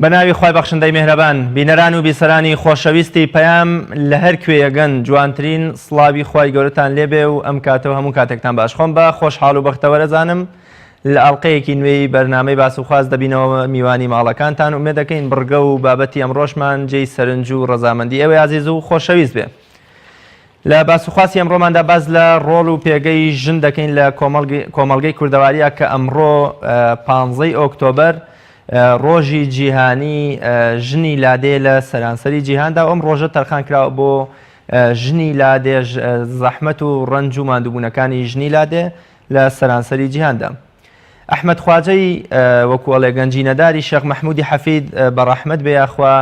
بەناوی خوای بەخشندەی میهرەبان بینەران و بیسەرانی خۆشەویستی پەیام لە هەر کوێیەگەن جوانترین سڵاوی خوای گەورەتان لێبێ و ئەم کاتەوە هەموو کاتێکتان باش خۆم بە خۆشحاڵ و بەختەوەرەزانم لە ئەڵلقەیەکی نوێی بەرنامەی باس و خواست دەبینەوە میوانی ماڵەکانتان و ئومێد دەکەین بڕگە و بابەتی ئەمڕۆژمان جێی سەرنج و ڕەزامەندی ئێوەی عزیز و خۆشەویست بێ. لە باسوخواسی ئەمڕۆماندا باز لە ڕۆڵ و پێگەی ژن دەکەین لە کۆمەڵگەی کوردەواریە کە ئەمڕۆ 15 ئۆکتۆبەر ڕۆژی جیهانی ژنی لادێ لە سەرانسەری جیهاندا. ئەم ڕۆژە تەرخان کراوە بۆ ژنی لادێ زەحمەت و ڕەنج و ماندووبوونەکانی ژنی لادێ لە سەرانسەری جیهاندا. ئەحمەد خواجەی وەکوڵێ گەنجینەداری شێخ مەحموودی حەفید بەڕەحمەت بێ یاخوا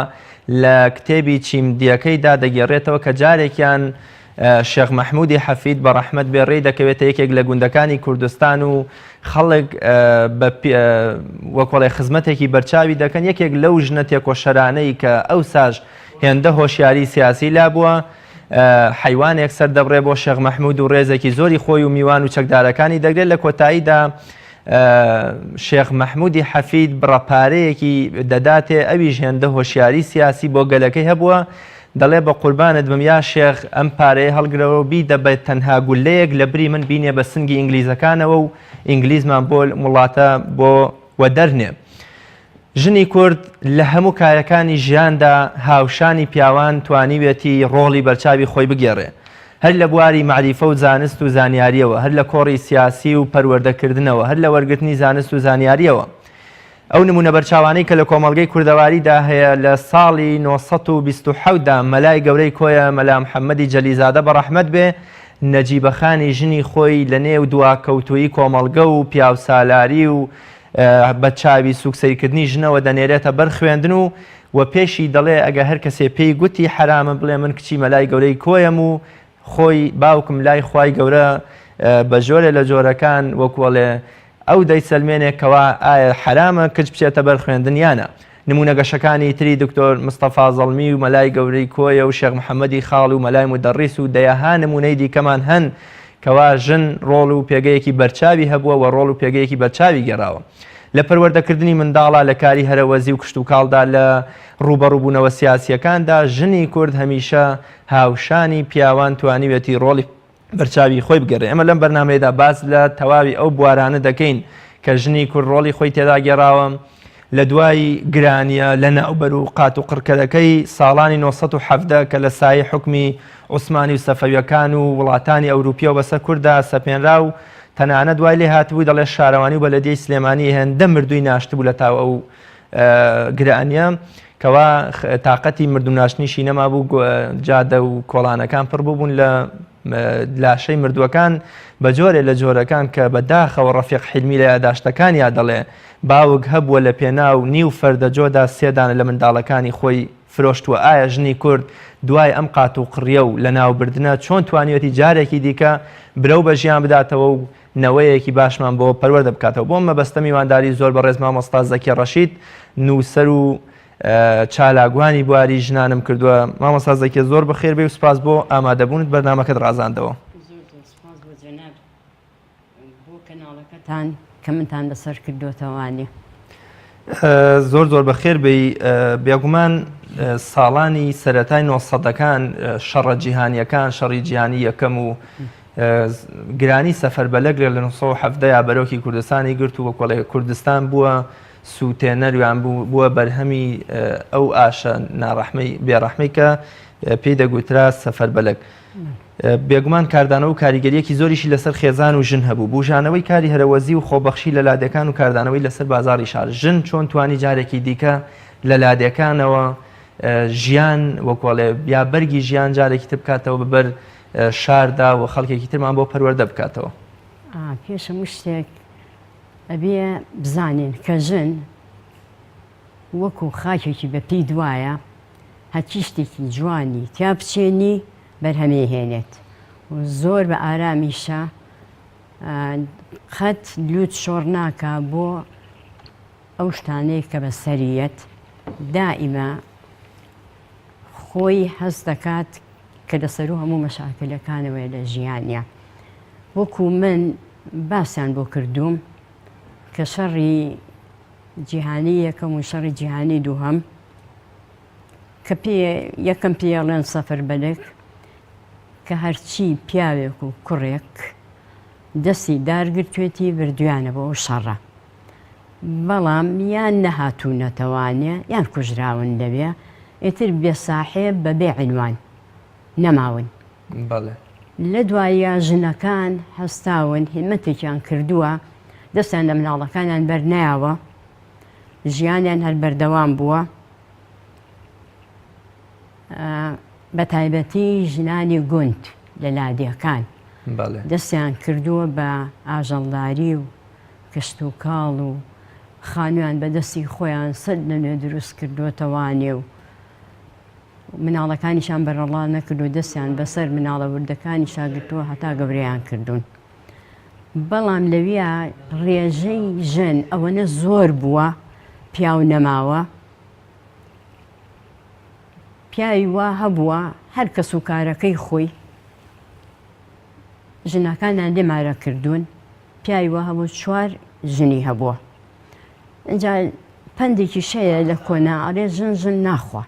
لە کتێبی چیمدیەکەیدا دەگێڕێتەوە کە جارێکیان شێخ مەحموودی حەفید بەڕەحمەت بێ ڕێی دەکەوێتە یەکێک لە گوندەکانی کوردستان و خەڵک وەکوڵێ خزمەتێکی بەرچاوی دەکەن. یەکێک لەو ژنە تێکۆشەرانەی کە ئەو ساژ هێندە هۆشیاری سیاسی لا بووە حیوانێک سەر دەبڕێ بۆ شێخ مەحموود و ڕێزێکی زۆری خۆی و میوان و چەکدارەکانی دەگرێت. لە کۆتاییدا شێخ مەحموودی حەفید بڕەپارەیەکی دەداتێ ئەویش هێندە هۆشیاری سیاسی بۆ گەلەکەی هەبووە. دەڵێ بە قوربانت بم یا شێخ ئەم پارەیە هەڵگرەوە بی دەبێت تەنها گولەیەک لە بری من بینێ بە سنگی ئینگلیزەکانەوە و ئینگلیزمان بۆ وڵاتە بۆ وەدەرنێ. ژنی کورد لە هەموو کارەکانی ژیاندا هاوشانی پیاوان توانیوێتی ڕۆڵی بەرچاوی خۆی بگێڕێ، هەر لە بواری معریفە و زانست و زانیاریەوە، هەر لە کۆڕی سیاسی و پەروەردەکردنەوە، هەر لە وەرگرتنی زانست و زانیاریەوە. ئەو نمونە بەرچاوانەی کە لە کۆمەڵگەی کوردەواریدا هەیە لە ساڵی 1927دا مەلای گەورەی کۆیە مەلا محەممەدی جەلیزادە بەڕەحمەت بێ نەجیبەخانی ژنی خۆی لە نێو دواکەوتویی کۆمەڵگە و پیاوسالاری و بە چاوی سوکسەیکردنی ژنەوە دەنێرێتە بەر خوێندن و پێشی دەڵێ ئەگە هەر کەسێ پێی گوتی حرامە بڵێ من کچی مەلای گەورەی کۆیەم و خۆی باوکم لای خوای گەورە بە جۆرێ لە جۆرەکان وەکوڵێ ئەو دەیسەلمێنێک کەوا ئایا حرامە کچ بچێتە بەر خوێندن یانە. نمونە گەشەکانی تری دکتۆر مستەفا زەڵمی و مەلای گەورەی کۆیە و شێخ محەممەدی خاڵ و مەلای مدەڕیس و دەیەها نمونەی دیکەمان هەن کەوا ژن ڕۆڵ و پێگەیەکی بەرچاوی هەبووە و ڕۆڵ و پێگەیەکی بەرچاوی گەڕاوە لە پەروەردەکردنی منداڵە لە کاری هەرەوەزی و کشت و کاڵدا لە ڕوبەڕووبوونەوە سیاسیەکاندا ژنی کورد هەمیشە هاوشانی پیاوان توانیوێتی ڕۆڵی بەرچاوی خۆی بگەڕێ. ئەمە لەم بەرنامەیەدا باز لە تەواوی ئەو بوارانە دەکەین کە ژنی کورد ڕۆڵی خۆی تێدا گێڕاوە لە دوای گرانیە لە ناوبەر و قات و قڕکەرەکەی ساڵانی 1970 کە لە سایه حکمی عوسمانی و سەفەویەکان و وڵاتانی ئەوروپیە و بەسەر کووردا سەپێنرا و تەنانە دوای لێ هاتبووی دەڵێ شارەوانی و بەلەدیەی سلێمانی هێندە مردووی ناشتبوو لە تاو ئەو گرانیە کەوا تااقەتی مردووناشتنیشی نەما بوو جادە و کۆڵانەکان پڕ بووبوون لە لاشەی مردووەکان بە جۆرێ لە جۆرەکان کە بەداخەوە ڕەفیق حیلمی لە یاداشتەکانیا دەڵێ باوک هەبووە لە پێناو نیو فەردەجۆدا سێدانە لە منداڵەکانی خۆی فرۆشتووە. ئایا ژنی کورد دوای ئەم قات و قڕیە و لە ناوبردنە چۆن توانیوەتی جارێکی دیکە برەو بە ژیان بداتەوە و نەوەیەکی باشمان بۆ پەروەردە بکاتەوە. بۆ مەبەستە میوانداری زۆر بە ڕێز مامۆستا زەکی ڕەشید نووسەر و چالاگوانی بواری ژنانم کردووە. مامۆستا زەکی زۆر بەخێر بێ و سپاس بۆ ئامادەبوونت بەرنامەکەت ڕازاندەوە. کەناڵەکەتان کە منتان بەسەر کردوتەوانی زۆر زۆر بەخێر بێ. بێگومان ساڵانی سەرەتای 90ەکان شەڕە جیهانیەکان شەڕی جیهانی یەکەم و گرانی سەفەربەلەک لە 1970 بەرەوکی کوردستانی گرت و وەکوڵێ کوردستان بووە سوتێنەریان بووە بەرهەمی ئەو ئاشە ناڕەحمەی بێڕەحمەی کە پێی دەگوترا سەفەربەلەک. بێگومان کاردانەوە و کاریگەریەکی زۆریشی لەسەر خێزان و ژن هەبوو. بوژانەوەی کاری هەرەوەزی و خۆبەخشی لە لادەکان و کاردانەوەی لەسەر بازاڕی شار. ژن چۆن توانی جارێکی دیکە لە لادەکانەوە ژیان وەکوڵێ یا بەرگی ژیان جارێکی تر بکاتەوە بەبەر شاردا و خەڵکێکی ترمان بۆ پەروەردە بکاتەوە. پێشە شتێک ئەبێ بزانین کە ژن وەکو خاکێکی بە پێی دوایە هەچی شتێکی جوانی تیا بچێنی بەرهەمێهێنێت و زۆر بە ئارامیشە خەت لوت شۆڕ ناکە بۆ ئەو شتانەیە کە بە سەریەت دائیمە خۆی هەست دەکات کە لەسەر و هەموو مەشاکلەکانەوەی لە ژیانە. وەکو من باسییان بۆ کردووم کە شەڕی جیهانی یەکەم و شەڕی جیهانی دووهەم کە یەکەم پێڵێن سەفەر بەلێک کە هەرچی پیاوێک و کوڕێک دەستی دارگرتوێتی بردویانە بۆ شەڕە بەڵام یان نەهاتوونەتەوانێ یان کوژراون دەبێ ئیتر بێساحێب بەبێ عنوان نەماون لە دوایە ژنەکان هەستاون هیمەتێکیان کردووە دەستیان لە مناڵەکانیان بەرنایەوە ژیانیان هەر بەردەوام بووە بە تایبەتی ژنانی گوند لە لادیەکان دەستیان کردووە بە ئاژەڵداری و کەشت و کاڵ و خانویان بەدەستی خۆیان سەد لەنوێ دروست کردووەتەوانێ و مناڵەکانیشان بەرەڵا نەکردو دەستیان بەسەر مناڵە وردەکانی شاگرتووە هەتا گەورەیان کردوون بەڵام لەویە ڕێژەی ژن ئەوەنە زۆر بووە پیاو نەماوە پیاوی وا هەبووە هەر کەس و کارەکەی خۆی ژنەکانیان لێمارە کردوون پیاوی وا هەبوو 4 ژنی هەبووە ئەجا پندێکی شەیە لە کۆنا ئەڵێ ژن ناخوا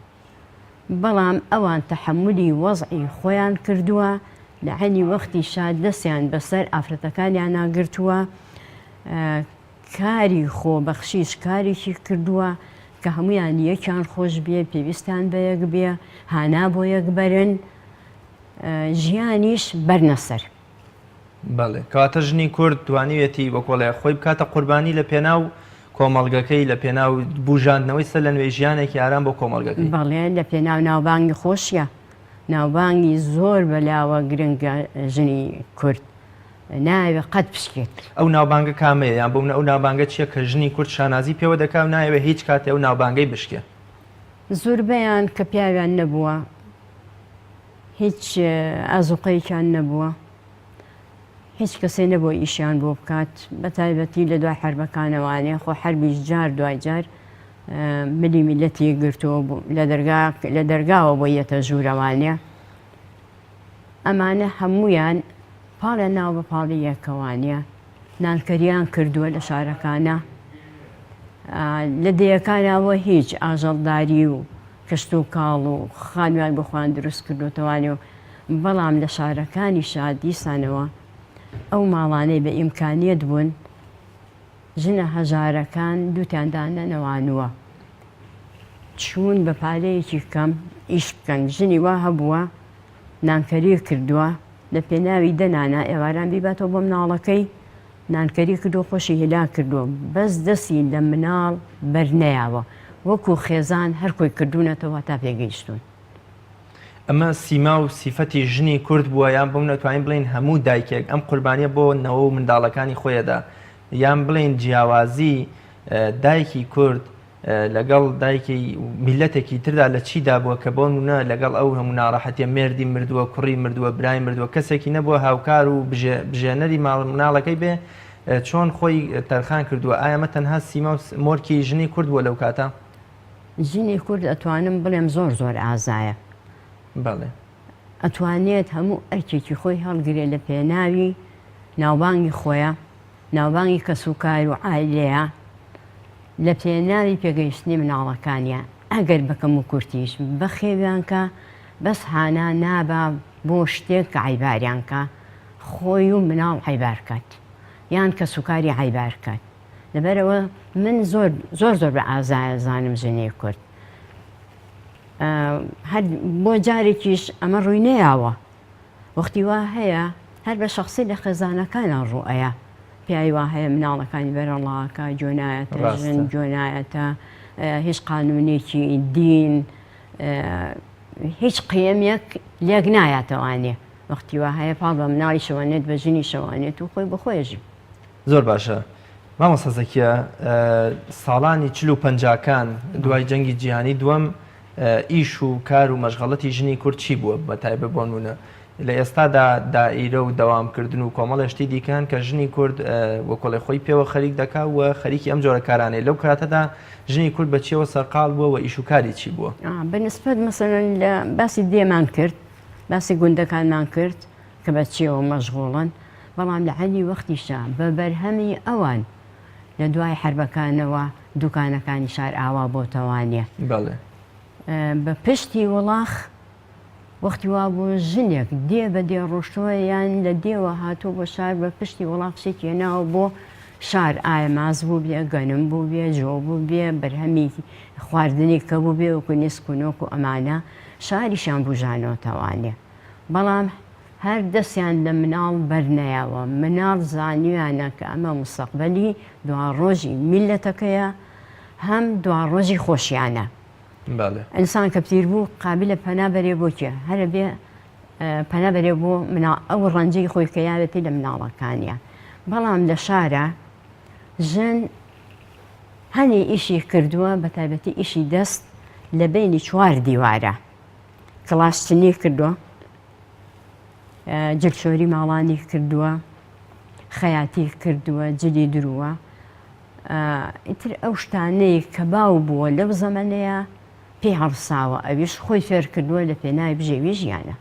بەڵام ئەوان تەحەمولی وەزعی خۆیان کردووە لە عینی وەختی شاد دەستیان بەسەر ئافرەتەکانیان ناگرتووە کاری خۆبەخشیش کارێکی کردووە کە هەمویان یەکیان خۆش بێ پێویستیان بە یەک بێ هانا بۆ یەک بەرن ژیانیش بەرنەسەر بەڵێ کاتە ژنی کورد توانیوێتی وەکۆڵێ خۆی بکاتە قوربانی لە پێناو کۆمەڵگەکەی لە پێناو بژاندنەوەی سەر لە نوێ ژیانێکی ئارام بۆ کۆمەڵگەکەی بەڵێ لە پێناو ناوبانگی خۆشیە ناوبانگی زۆر بەلاوە گرنگە ژنی کورد ناوێ قەت پشکێت ئەو ناوبانگە کامەیە یان بوون ئەو ناوبانگە چییە کە ژنی کورد شانازی پێوە دەکا و نایوێ هیچ کاتێ ئەو ناوبانگەی بشکێ زۆربەیان کە پیاویان نەبووە هیچ ئازوقەیەکیان نەبووە هیچ کەسێ نەبووە ئیشیان بۆ بکات بە تایبەتی لە دوای حربەکانەوانێ خۆ حربیش جار دوای جار ملی میلەتی گرتووە لە دەرگاوە بۆ یەتە ژوورەوانێ ئەمانە هەمویان پاڵە ناو بە پاڵی یەکەوانە نانکەریان کردووە لە شارەکانە لە دەیەکانەوە هیچ ئاژەڵداری و کەشت و کاڵ و خانویان بخوان دروست کردوتەوانێ و بەڵام لە شارەکانی شاد دیسانەوە ئەو ماڵانەی بە ئیمکانیەت بوون ژنە هەژارەکان دووتیاندان نەنەوانووە چوون بە پارەیەکی کەم ئیش بکەن ژنی وا هەبووە نانکەری کردووە لە پێناوی دەنانە ئێواران بیباتەوە بۆ مناڵەکەی نانکەری کردو خۆشی هێلا کردووە بەس دەستی لە مناڵ بەرنەیاوە وەکو خێزان هەر کۆی کردوونەتەوە تا پێگەیشتون ئەمە سیما و سیفەتی ژنی کورد بووە یان بۆم نەتوانین بڵین هەموو دایکێک ئەم قوربانیە بۆ نەوە و منداڵەکانی خۆیەدا یان بڵین جیاوازی دایکی کورد لەگەڵ دایکی میلەتێکی تردا لە چیدا بووە کە بۆ نمونە لەگەڵ ئەو هەموو ناڕەحەتیە مێردی مردووە کوڕی مردووە برای مردووە کەسێکی نەبووە هاوکار و بژێنەری مناڵەکەی بێ چۆن خۆی تەرخان کردووە ئایا ئەمە تەنها سیما و مۆرکی ژنی کورد بووە لەو کاتە ژنی کورد ئەتوانم بڵێم زۆر ئازایە بەڵێ ئەتوانێت هەموو ئەرکێکی خۆی هەڵگرێت لە پێناوی ناوبانگی خۆیە ناوبانگی کەسوکار و ئایلەیە لە پێناوی پێگەیشتنی مناڵەکانیە ئەگەر بەکەم و کورتیش بەخێویانکە بەس هانا نابا بۆ شتێک کە عیباریانکە خۆی و مناڵ عیبارکات یان کەسوکاری عیبارکات لەبەرەوە من زۆر بە ئازایە زانم ژنی کورد هەر بۆ جارێکیش ئەمە ڕووی نەیاوە وەختی وا هەیە هەر بە شخصی لە خێزانەکانە ڕوئەیە پیاوی وا هەیە مناڵەکانی بەرەڵاکە جۆنایەتە ژن جۆنایەتە هیچ قانونێکی دین هیچ قیەمێک لێک نایەتەوانێ وەختی وا هەیە پاڵ بە مناڵی شەوانێت بە ژنی شەوانێت و خۆی بەخۆیژی زۆر باشە مامۆستا زەکیە ساڵانی 45کان دوای جەنگی جیهانی دووەم ئیش و کار و مەشغەڵەتی ژنی کورد چی بووە بە تایبەت بۆ نمونە لە ئێستادا دائیرە و دەوامکردن و کۆمەڵێشتی دیکەن کە ژنی کورد وەکۆڵی خۆی پێوە خەریک دەکا و خەریکی ئەم جۆرە کارانەیە لەو کاتەدا ژنی کورد بەچیەوە سەرقاڵ بووە و ئیش و کاری چی بووە بەنسبەت مەسەڵەن لە باسی دێمان کرد باسی گوندەکانمان کرد کە بەچیەوە مەشغوڵن بەڵام لە عەلی وەختیشە بە بەرهەمی ئەوان لە دوای حربەکانەوە دوکانەکانی شار ئاوا بۆتەوانێ بەڵێ بە پشتی وڵاخ وەختی وا بوو ژنێک دێ بە دێ ڕۆشتووە یان لە دێوە هاتوو بۆ شار بە پشتی وڵاق شتێکی هێناوە بۆ شار ئایا ماز بوو بێ گەنم بوو بێ جۆ بوو بێ بەرهەمی خواردنی کە بوو بێ وەکو نیسک و نۆک و ئەمانە شاریشان بژانەوەتەوانێ بەڵام هەر دەستیان لە مناڵ بەرنەیەوە مناڵ زانیویانە کە ئەمە مستەقبەلی دوا ڕۆژی میلەتەکەیە هەم دوا ڕۆژی خۆشیانە ئینسان کە پیر بوو قابلە پەنابەرێ بۆ کێ هەرە بێ پەنابەرێ بۆ ئەو ڕەنجەی خۆی کە یاوێتی لە مناڵەکانیە بەڵام لە شارە ژن هەنی ئیشی کردووە بە تایبەتی ئیشی دەست لە بینی چوار دیوارە کڵاشتنی کردووە جلشۆری ماڵانی کردووە خەیاتی کردووە جلی درووە ئیتر ئەو شتانەی کە باو بووە لەو زەمانەیە پێی هەڵساوە ئەویش خۆی فێر کردووە لە پێناوی بژێوی ژیانە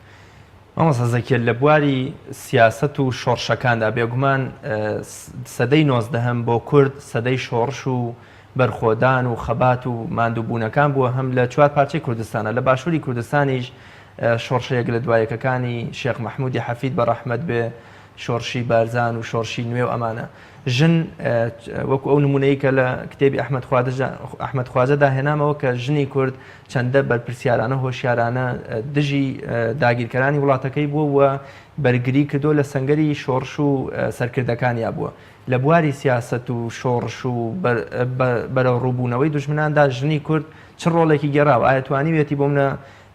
مامۆستا زەکیە لە بواری سیاسەت و شۆڕشەکاندا بێگومان سەدەی 19 بۆ کورد سەدەی شۆڕش و بەرخۆدان و خەبات و ماندووبوونەکان بووە هەم لە چوار پارچەی کوردستانە لە باشووری کوردستانیش شۆڕشەیەک لە دوایەکەکانی شێخ مەحموودی حەفید بە ڕەحمەت بێ شۆڕشی بارزان و شۆڕشی نوێ و ئەمانە ژن وەکو ئەو نمونەی کە لە کتێبی ئەحمەد خوازەدا هێنامەوە کە ژنی کورد چەندە بەرپرسیارانە هۆشیارانە دژی داگیرکەرانی وڵاتەکەی بووە و بەرگری کردو لە سەنگەری شۆڕش و سەرکردەکانیا بووە لە بواری سیاست و شۆڕش و بەرەو ڕووبوونەوەی دوژمناندا ژنی کورد چ ڕۆڵێکی گەڕاوە ئایا توانیوێتی بۆ منە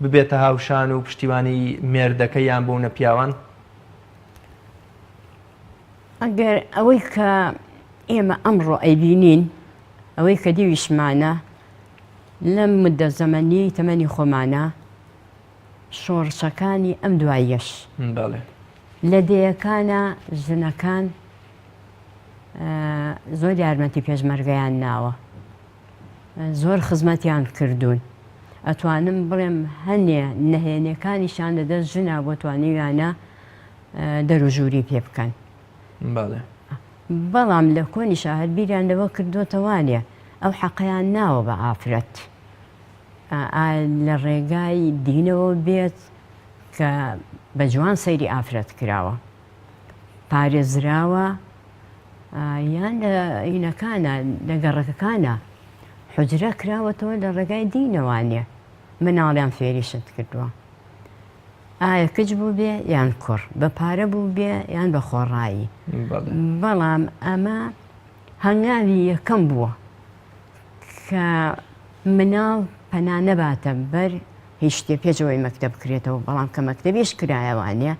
ببێتە هاوشان و پشتیوانی مێردەکە یان بۆ منە پیاوان ئەگەر ئەوەی کە ئێمە ئەمڕۆ ئەیبینین ئەوەی کە دیویشمانە لەم مدە زەمەنی تەمەنی خۆمانە شۆڕشەکانی ئەم دواییەش لە دەیەکانە ژنەکان زۆر یارمەتی پێشمەرگەیان ناوە زۆر خزمەتیان کردوون ئەتوانم بڵێم هەنێ نەهێنیەکانیشان لەدەست ژنا بۆ توانیویانە دەروژووری پێ بکەن بەڵام لە کۆنی شاهد بیریان لەوە کردوتەوانێ ئەو حەقەیان ناوە بە ئافرەت لە ڕێگای دینەوە بێت کە بە جوان سەیری ئافرەت کراوە پارێزراوە یان لە عینەکانە لە گەڕەکەکانە حجرە کراوەتەوە لە ڕێگای دینەوانێ مناڵیان فێریشت کردووە ئایا کچ بوو بێ یان کوڕ بە پارە بوو بێ یان بە خۆڕایی بەڵام ئەمە هەنگاوی یەکەم بووە کە مناڵ پەنا نەباتە بەر هیچ شتێ پێشەوەی مەکتەب بکرێتەوە بەڵام کە مەکتەبیش کرایەوانێ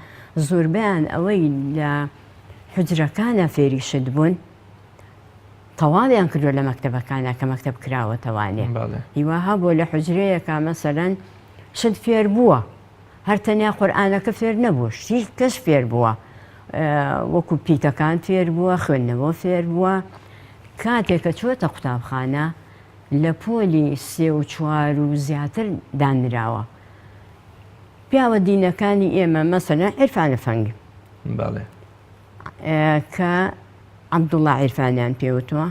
زۆربیان ئەوەی لە حجرەکانە فێریشت بوون تەواویان کردووە لە مەکتەبەکانە کە مەکتەب کراوەتەوانێ هیواها بۆ لە حجرەیەکە مەسەلەن شت فێر بووە هەر تەنیا قورئانەکە فێر نەبوو هیچ کەس فێر بووە وەکو پیتەکان فێر بووە خوێندنەوە فێر بووە کاتێک کە چووەتە قوتابخانە لە پۆلی 3 و 4 و زیاتر دانراوە پیاوە دینەکانی ئێمە مەسەلەن عیرفانە فەنگ کە عەبدوڵڵا عیرفانیان پێوتووە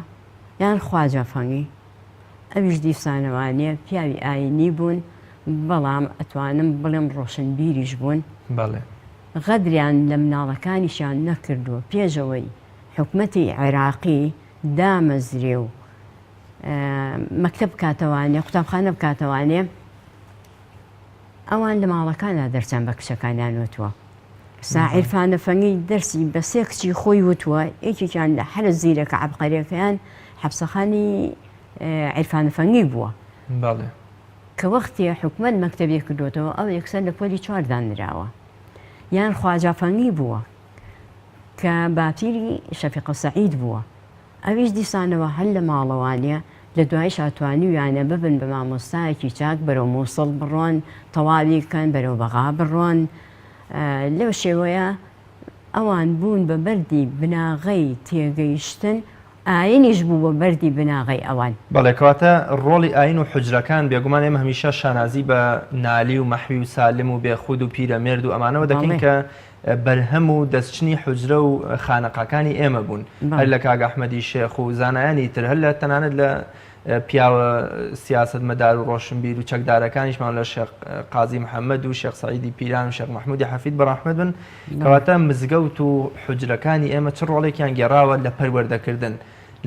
یان خواجە فەنگی ئەویش دیسانەوانێ پیاوی ئاینی بوون بەڵام ئەتوانم بڵێم ڕۆشنبیریش بوون غەدریان لە مناڵەکانیشان نەکردووە پێشەوەی حکومەتی عێراقی دامەزرێ و مەکتەب بکاتەوانێ قوتابخانە بکاتەوانێ ئەوان لە ماڵەکانە دەرچیان بە کچەکانیان وتووە عیرفانە فەنگی دەرسی بە 3 کچی خۆی وتووە یەکێکیان لە هەرە زیرەکە عەبقەریەکەیان حەبسەخانی عیرفانە فەنگی بووە کە وەختی حکومەت مەکتەبێ کردوتەوە ئەو یەکسەر لە پۆلی 4 دانراوە یان خواجە فەنگی بووە کە باپیری شەفیقە سەعید بووە ئەویش دیسانەوە هەر لە ماڵەوانە لە دوای شاتوانیویانە ببن بە مامۆستایەکی چاک بەرەو مووسڵ بڕۆن تەواوی بکەن بەرەو بەغا بڕۆن لەو شێوەیە ئەوان بوون بە بەردی بناغەی تێگەیشتن ئاینیش بوو بە بەردی بناغەی ئەوان بەڵێکەواتە ڕۆڵی ئاین و حجرەکان بێگومان ئێمە هەمیشە شانازی بە نالی و مەحوی و سالم و بێخود و پیرەمێرد و ئەمانەوە دەکەین کە بەرهەم و دەستچنی حجرە و خانەقاکانی ئێمە بوون هەر لە کاگ ئەحمەدی شێخ و زانایانی تر هەر لە تەنانەت لە پیاوە سیاست مەدار و ڕۆشنبیر و چەکدارەکانیشمان لە شێخ قازی محەممەد و شێخ سەعیدی پیران و شێخ محمودی حەفید بەڕەحمەت بن کەواتە مزگەوت و حجرەکانی ئێمە چ ڕۆڵێکیان گێڕاوە لە پەروەردەکردن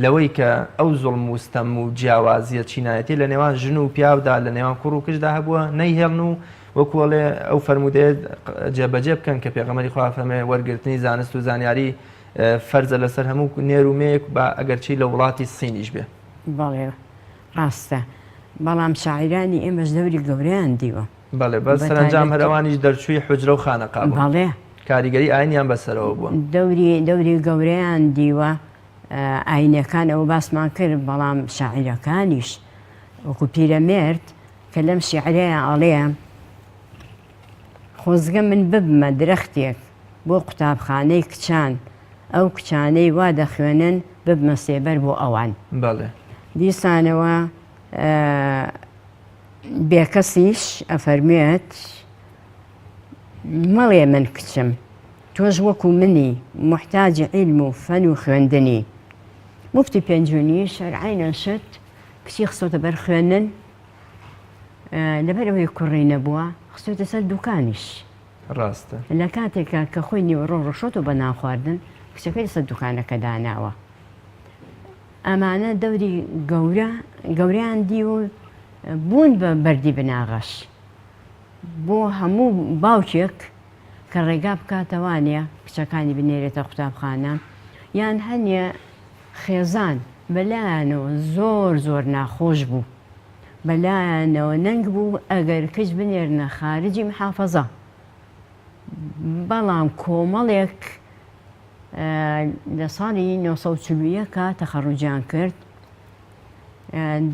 لەوەی کە ئەو زوڵم و ستەم و جیاوازیە چینایەتی لە نێوان ژن و پیاودا لە نێوان کوڕ و کچدا هەبووە نەیهێڵن و وەکوڵێ ئەو فەرمودەیە جێبەجێ بکەن کە پێغەمبەری خوا فەرمێ وەرگرتنی زانست و زانیاری فەرزە لەسەر هەموو نێر و مێیەک بە ئەگەرچی لە وڵاتی سینیش بێ. بەڵێ ڕاستە بەڵام شاعیرانی ئێمەش دەوری گەورەیان دیوە. بەڵێ بەس سەرنجام هەروانیش دەرچووی حجرە و خانەقا بوو. بەڵێ کاریگەری ئاینیان بەسەرەوە بووە. دەوری گەورەیان دیوە ئاینەکان ئەو باسمان کرد بەڵام شاعیرەکانیش وەکو پیرەمێرد کە لەم شیعرەیە ئەڵێ خۆزگە من ببمە درەختێک بۆ قوتابخانەی کچان ئەو کچانەی وا دەخوێنن ببمە سێبەر بۆ ئەوان. بەڵێ دیسانەوە بێکەسیش ئەفەرمێت مەڵێ من کچم تۆش وەکو منی محتاجی عیلم و فەن و خوێندنی. مفتی پێنجوونی شەرعینە شت کچی خستۆتە بەر خوێنن لەبەرەوەی کوڕی نەبووە خستۆتە سەر دوکانیش. ڕاستە لە کاتێکە کە خۆی نیوەڕۆ ڕۆشۆت و بە ناخواردن کچەکەی لەسەر دوکانەکە داناوە. ئەمانە دەوری گەوریان دی و بوون بە بەردی بناغەش بۆ هەموو باوکێک کە ڕێگا بکاتەوانە کچەکانی بنێرێتە قوتابخانە یان هەنیە خێزان بەلایەنەوە زۆر ناخۆش بوو بەلایەنەوە نەنگ بوو ئەگەر کچ بنێرنە خارجی محافەزە. بەڵام کۆمەڵێک لە ساڵی 1940 تەخەڕوجیان کرد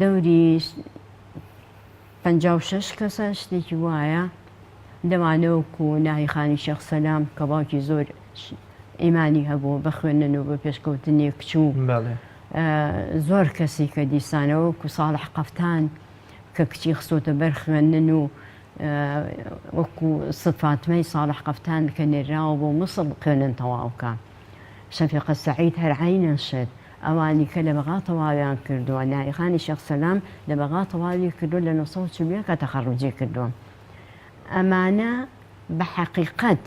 دەوری 56 کەسە شتێکی وایە دەوانەوەکو ناهی خانی شێخ سەلام کە باوکی زۆر ئیمانی هەبوو بە خوێندن و بە پێشکەوتنی کچوو زۆر کەسی کە دیسانەوەکو ساڵح قەفتان کە کچی خستۆتە بەر خوێندن و وەکو سفاتمەی ساڵح قەفتان کە نێراوە بۆ مسڵ خوێنن تەواوکە. شەفیقە سەعید هەر عینە شت ئەوانی کە لە بەغا تەواویان کردووە نایخانی شێخ سەلام لە بەغا تەواوی کردو لە 1940 کە تەخەڕوجی کردووە. ئەمانە بە حەقیقەت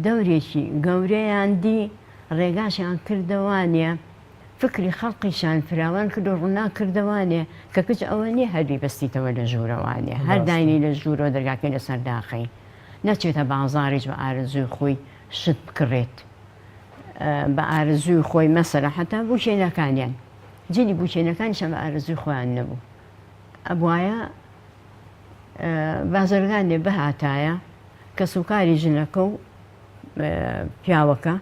دەورێکی گەورەیان دی ڕێگاشیان کردەوانێ فکری خەڵقیشان فراوان کرد و ڕوونا کردەوانێ کە کچ ئەوە نیە هەری بەستیتەوە لە ژوورەوانێ هەر داینی لە ژوورەوە دەرگاکەی لەسەر داخی نەچێتە بازاڕیش بە ئارزووی خۆی شت بکڕێت بە ئارزووی خۆی مەسەرە حتا بوشێنەکانیان جلی بوشێنەکانیشان بە ئارزووی خۆیان نەبوو ئەبوایە بازرگانێ بەهاتایە کە سوکاری ژنەکە و پیاوەکە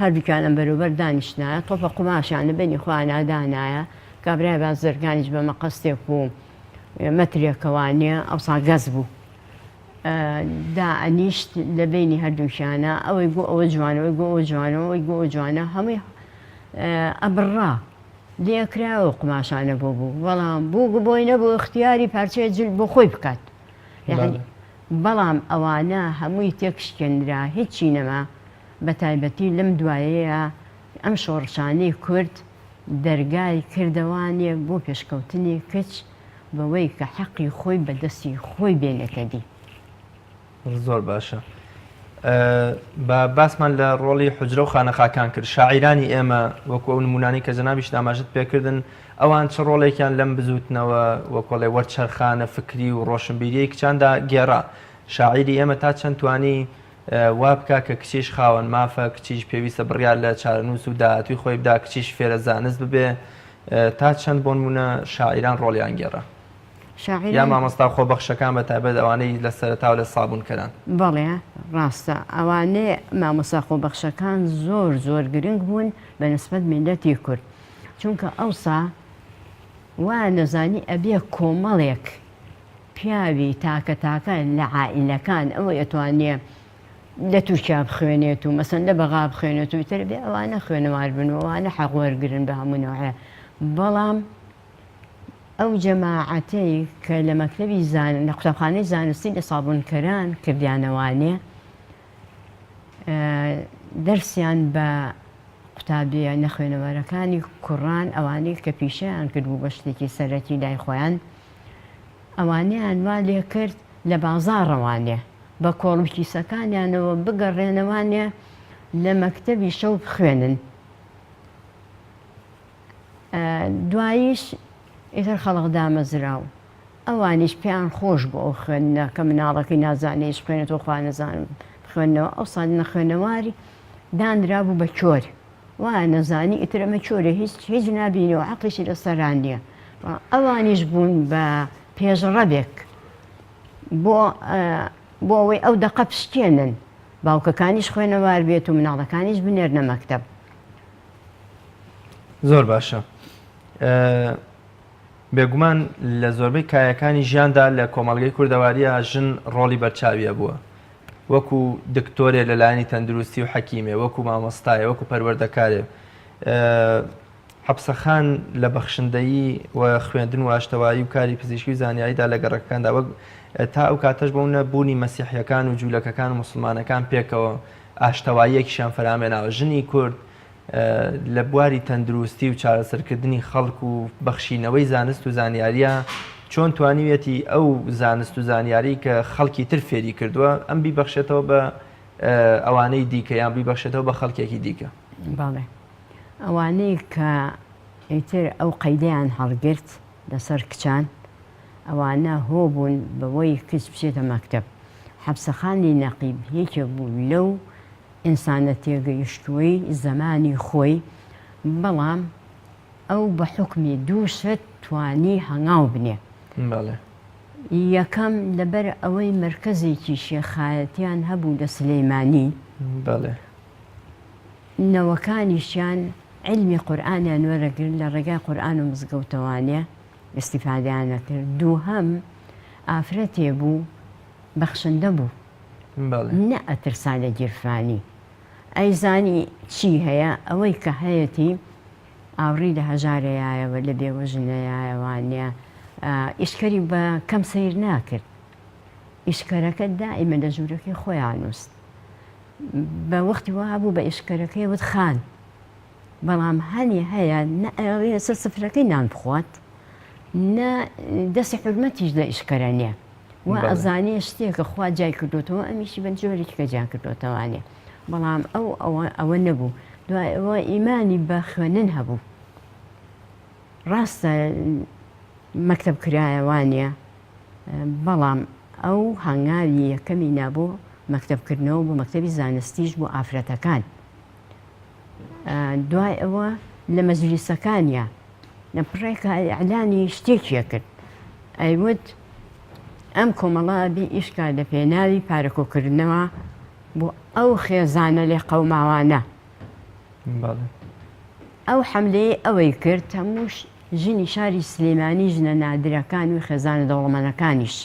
هەردووکیانم بەروبەر دانیشتایە تۆپە قوماشیانە بینی خۆیان دانایە کابرای بازرگانیش بە مەقەستێک و مەترێکەوانێ ئەوسا گەز بوو دائەنیشت لە بینی هەردووکیانە ئەوەی گۆ ئەوە جوانەوەی گۆ ئەوە جوانەوەی گۆ ئەوە جوانە هەمووی ئەبڕا لێکراوە قوماشانە بۆ بوو بەڵام بوو بۆی نەبوو اختیاری پارچەیە جل بۆ خۆی بکات بەڵام ئەوانە هەمووی تێکشکێنرا هیچی نەما بە تایبەتی لەم دوایەیە ئەم شۆڕشانەی کورد دەرگای کردەوانێ بۆ پێشکەوتنی کچ بەوەی کە حەقی خۆی بەدەستی خۆی بێنێتە دی. زۆر باشە. بە باسمان لە ڕۆڵی حجرە و خانەخاکان کرد شاعیرانی ئێمە وەکو ئەو نمونانی کە جەنابیش داماژت پێکردن ئەوان چ ڕۆڵێکیان لەم بزوتنەوە وەکۆڵێ وەرچەرخانە فکری و ڕۆشنبیریەی کچاندا گێڕا شاعیری ئێمە تا چەند توانی وا بکە کە کچیش خاوەن مافە کچیش پێویستە بڕیار لە چارەنووس و داهاتووی خۆی بدا کچیش فێرە زانست ببێ تا چەند بۆ نمونە شاعیران ڕۆڵیان گێڕا یا مامۆستا خۆبەخشەکان بە تایبەت ئەوانەی لە سەرەتا و لە سابوونکەران. بەڵێ ڕاستە ئەوانەیە مامۆستا خۆبەخشەکان زۆر گرنگ بوون بە نسبەت میلەتی کورد چونکە ئەوسا وا نەزانی ئەبێ کۆمەڵێک پیاوی تاکە لە عائیلەکان ئەوە ئەتوانێ لە تورکیا بخوێنێت و مەسەن لە بەغا بخوێنێت و تر بێ ئەوانە خوێنەوار بن و ئەوانە حەق وەرگرن بە هەموو نەوعێ بەڵام ئەو جەماعەتەی کە لە مەکتەبی لە قوتابخانەی زانستی لە سابوونکەران کردیانەوانێ دەرسیان بە قوتابیە نەخوێنەوەرەکانی کوڕان ئەوانەی کە پیشیان کردبوو بە شتێکی سەرەکی لای خۆیان ئەوانیان وا لێ کرد لە بازاڕەوانێ بە کۆڵمکیسەکانیانەوە بگەڕێنەوانێ لە مەکتەبی شەو بخوێنن. دواییش ئیتر خەڵق دامەزراو ئەوانیش پێیان خۆش بۆ ئەو خوێندنە کە مناڵەکەی نازانێش خوێنێتەوە خوا نەزانم خوێندنەوە ئەو ساڵ نەخوێنەواری دانرابوو بە چۆر وایە نەزانی ئیتر ئەمە چۆرە هیچ نابینەوە عەقڵیشی لەسەران نییە. ئەوانیش بوون بە پێشڕەبێک بۆ ئەوەی ئەو دەقە پشتێنن باوکەکانیش خوێنەوار بێت و مناڵەکانیش بنێرنە مەکتەب. زۆر باشە. بێگومان لە زۆربەی کایەکانی ژیاندا لە کۆمەڵگەی کوردەواریە ژن ڕۆڵی بەرچاویە بووە، وەکو دکتۆرێ لەلایەنی تەندروستی و حەکیمێ، وەکو مامۆستایە، وەکو پەروەردەکارێ. حەبسەخان لە بەخشندەیی و خوێندن و ئاشتەوایی و کاری پزیشکی و زانیاریدا لە گەڕەکەکاندا وەک تا ئەو کاتەش بۆونە بوونی مەسیحیەکان و جوولەکەکان و موسڵمانەکان پێکەوە ئاشتەواییەکیشیان فەرامێناوە. ژنی کورد لە بواری تەندروستی و چارەسەرکردنی خەڵک و بەخشینەوەی زانست و زانیاریە چۆن توانیوێتی ئەو زانست و زانیاری کە خەڵکی تر فێری کردووە ئەم بیبەخشێتەوە بە ئەوانەی دیکە یان بیبەخشێتەوە بە خەڵکێکی دیکە. باڵێ ئەوانەی کە ئیتر ئەو قەیدەیان هەڵگرت لەسەر کچان ئەوانە هۆ بوون بەوەی کچ بچێتە مەکتەب. حەبسەخانی نەقیب یەکێک بوو لەو ئینسانە تێگەیشتووەی زەمانی خۆی، بەڵام ئەو بە حکمی دووشت توانی هەنگاو بنێ. یەکەم لەبەر ئەوەی مرکزێکی شێخایەتیان هەبوو لە سلەیمانی، نەوەکانیشیان علمی قورئانیان وەرەگرت لە ڕێگای قورئان و مزگەوتەوانێ ئیستیفادەیان نەکرد. دووهەم ئافرەتێ بوو بەخشندە بوو، نە ئەترسا لە گیرفانی، ئەیزانی چی هەیە ئەوەی کە هەیەی ئاوڕی لە هەژارەیایەوە لە بێوەژنەیەوانە ئیشکەری بە کەم سیر ناکرد. ئیشکەرەکە دائیمە لە ژوورەکەی خۆیان نووست. بە وەختی وا بوو بە ئیشکەرەکەی وت خان، بەڵام هەنی هەیە نە سەر سفرەکەی نان بخوات نە دەستی حرمەتیش لە ئیشکەرە نییە و ئەزانێ شتێکە خوا جای کردوتەوە ئەمیشی بە جۆرێکی کە جیان کردوتەوانێ، بەڵام ئەوە نەبوو. دوای ئەوە ئیمانی بە خوێنن هەبوو. ڕاستە مەکتەب کرایەوانە، بەڵام ئەو هەنگاوی یەکەمی نابوو مەکتەبکردنەوە بۆ مەکتەبی زانستیش بۆ ئافرەتەکان. دوای ئەوە لە مەجلیسەکانیە لە پڕێکە ئەعلانی شتێکیە کرد، ئەیوت ئەم کۆمەڵە بێ ئیشکا لە پێناوی پارەکۆکردنەوە بۆ ئەو خێزانە لێ قەوماوانە. ئەو حەملەیە ئەوەی کرد هەمووش ژنی شاری سلێمانی ژنە نادرەکان و خێزانە دەوڵەمەندەکانیش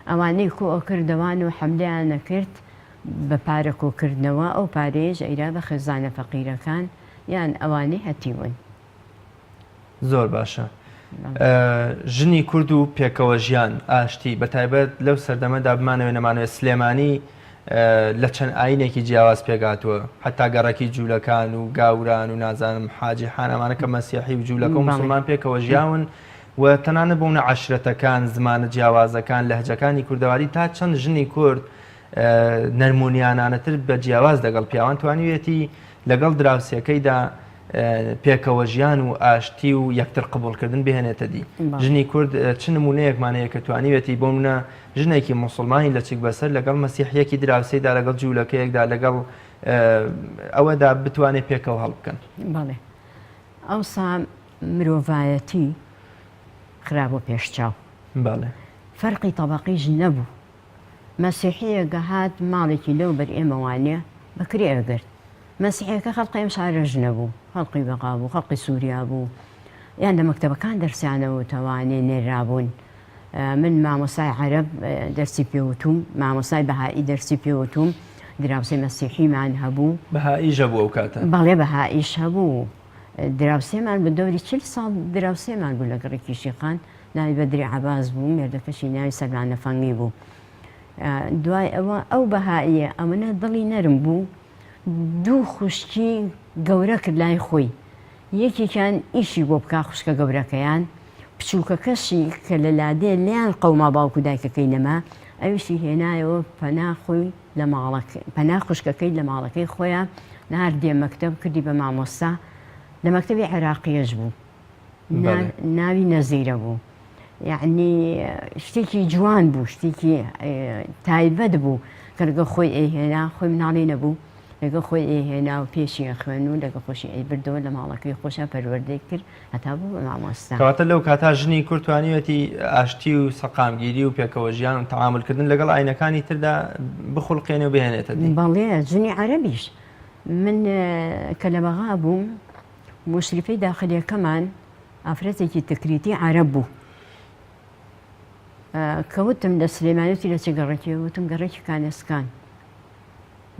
ئەوانەی کۆ کردەوان و حەملەیان نەکرد بە پارەکۆکردنەوە، ئەو پارەیەش ئەیرا بە خێزانە فەقیرەکان یان ئەوانەی هەتیون. زۆر باشە. ژنی کورد و پێکەوە ژیان ئاشتی بەتایبەت لەو سەردەمەدا بمانەوێ نەمانوێت سلێمانی لە چەند ئاینێکی جیاواز پێگاتووە، حتا گەڕەکی جوولەکان و گاوران و نازانم حاجی حانەمانە کە مەسیحی و جوولەکە و موسڵمان پێکەوە ژیاون و تەنانە بوونە عەشرەتەکان، زمانە جیاوازەکان، لەهجەکانی کوردەواری تا چەند ژنی کورد نەرمونیانانەتر بە جیاواز لەگەڵ پیاوان توانیوێتی لەگەڵ دراوسەکەیدا پێکەوە ژیان و ئاشتی و یەکتر قبولکردن بهێنێتە دی. ژنی کورد چ نمونەیەکمانەیە کە توانیوێتی بۆ منە ژنێکی موسڵمانی لە چێک بەسەر لەگەڵ مەسیحیەکی دراوسەیدا لەگەڵ جوولەکەیەکدا لەگەڵ ئەوەدا بتوانێت پێکەوە هەڵبکەن. بەڵێ ئەوسا مرۆڤایەتی خراپە پێشچاو. فەرقی تەبەقیش نەبوو. مەسیحیە گەهات ماڵێکی لەو بەر ئێمەوانێ بەکرێ ئەگرت. مەسیحەکە خەڵقی ئەم شارەژ نەبوو، خەڵقی بەقا بوو، خەڵقی سووریا بوو، یان لە مەکتەبەکان دەرسیانەوە تەوانێ نێرابوون. من مامۆسای عەرەب دەرسی پێوتوم، مامۆسای بەهایی دەرسی پێوتوم، دراوسێ مەسیحیمان هەبوو. بەهائیش هەبوو ئەو کاتە؟ بەڵێ بەهائیش هەبوو. دراوسێمان بە دەوری 40 ساڵ دراوسێمان بوو لە گەڕێکی شیخان، ناوی بەدری عەباس بوو، مێردەکەشی ناوی سەلمانە فەنگی بوو. دوای ئەوە ئەو بەهائیە ئەمەنە دڵی نەرم بوو دوو خوشکی گەورە کرد لای خۆی یەکێکیان ئیشی بۆ بکە خوشکە گەورەکەیان بچووکەکەشی کە لە لادێ لیان قەوما باوکو دایکەکەی نەما ئەویشی هێنایەوە پەنا خوشکەکەی لە ماڵەکەی خۆیان ناردێ مەکتەب کردی بە مامۆستا لە مەکتەبی عێراقیەش بوو ناوی نەزیرە بوو یعنی شتێکی جوان بوو شتێکی تایبەت بوو کە لەگە خۆی ئەیهێنا خۆی مناڵی نەبوو لەگە خۆی ئەیهێنا و پێشی خوێن و لەگە خۆشی ئەیبردەوە لە ماڵەکەی خۆشە پەروەردەی کرد هەتا بوو بە مامۆستا کەواتە لەو کاتا ژنی کورد توانیوێتی ئاشتی و سەقامگیری و پێکەوە ژیان و تەعاملکردن لەگەڵ ئاینەکانی تردا بخوڵقێنێ و بهێنێتە دی بەڵێ ژنی عەرەبیش من کە لە بەغا بووم مشریفەی داخلیەکەمان ئافرەتێکی تکریتی عەرەب بوو کەوتم لە سلێمانێتی لە چ گەڕێکی وتم گەڕێکی کانێسکان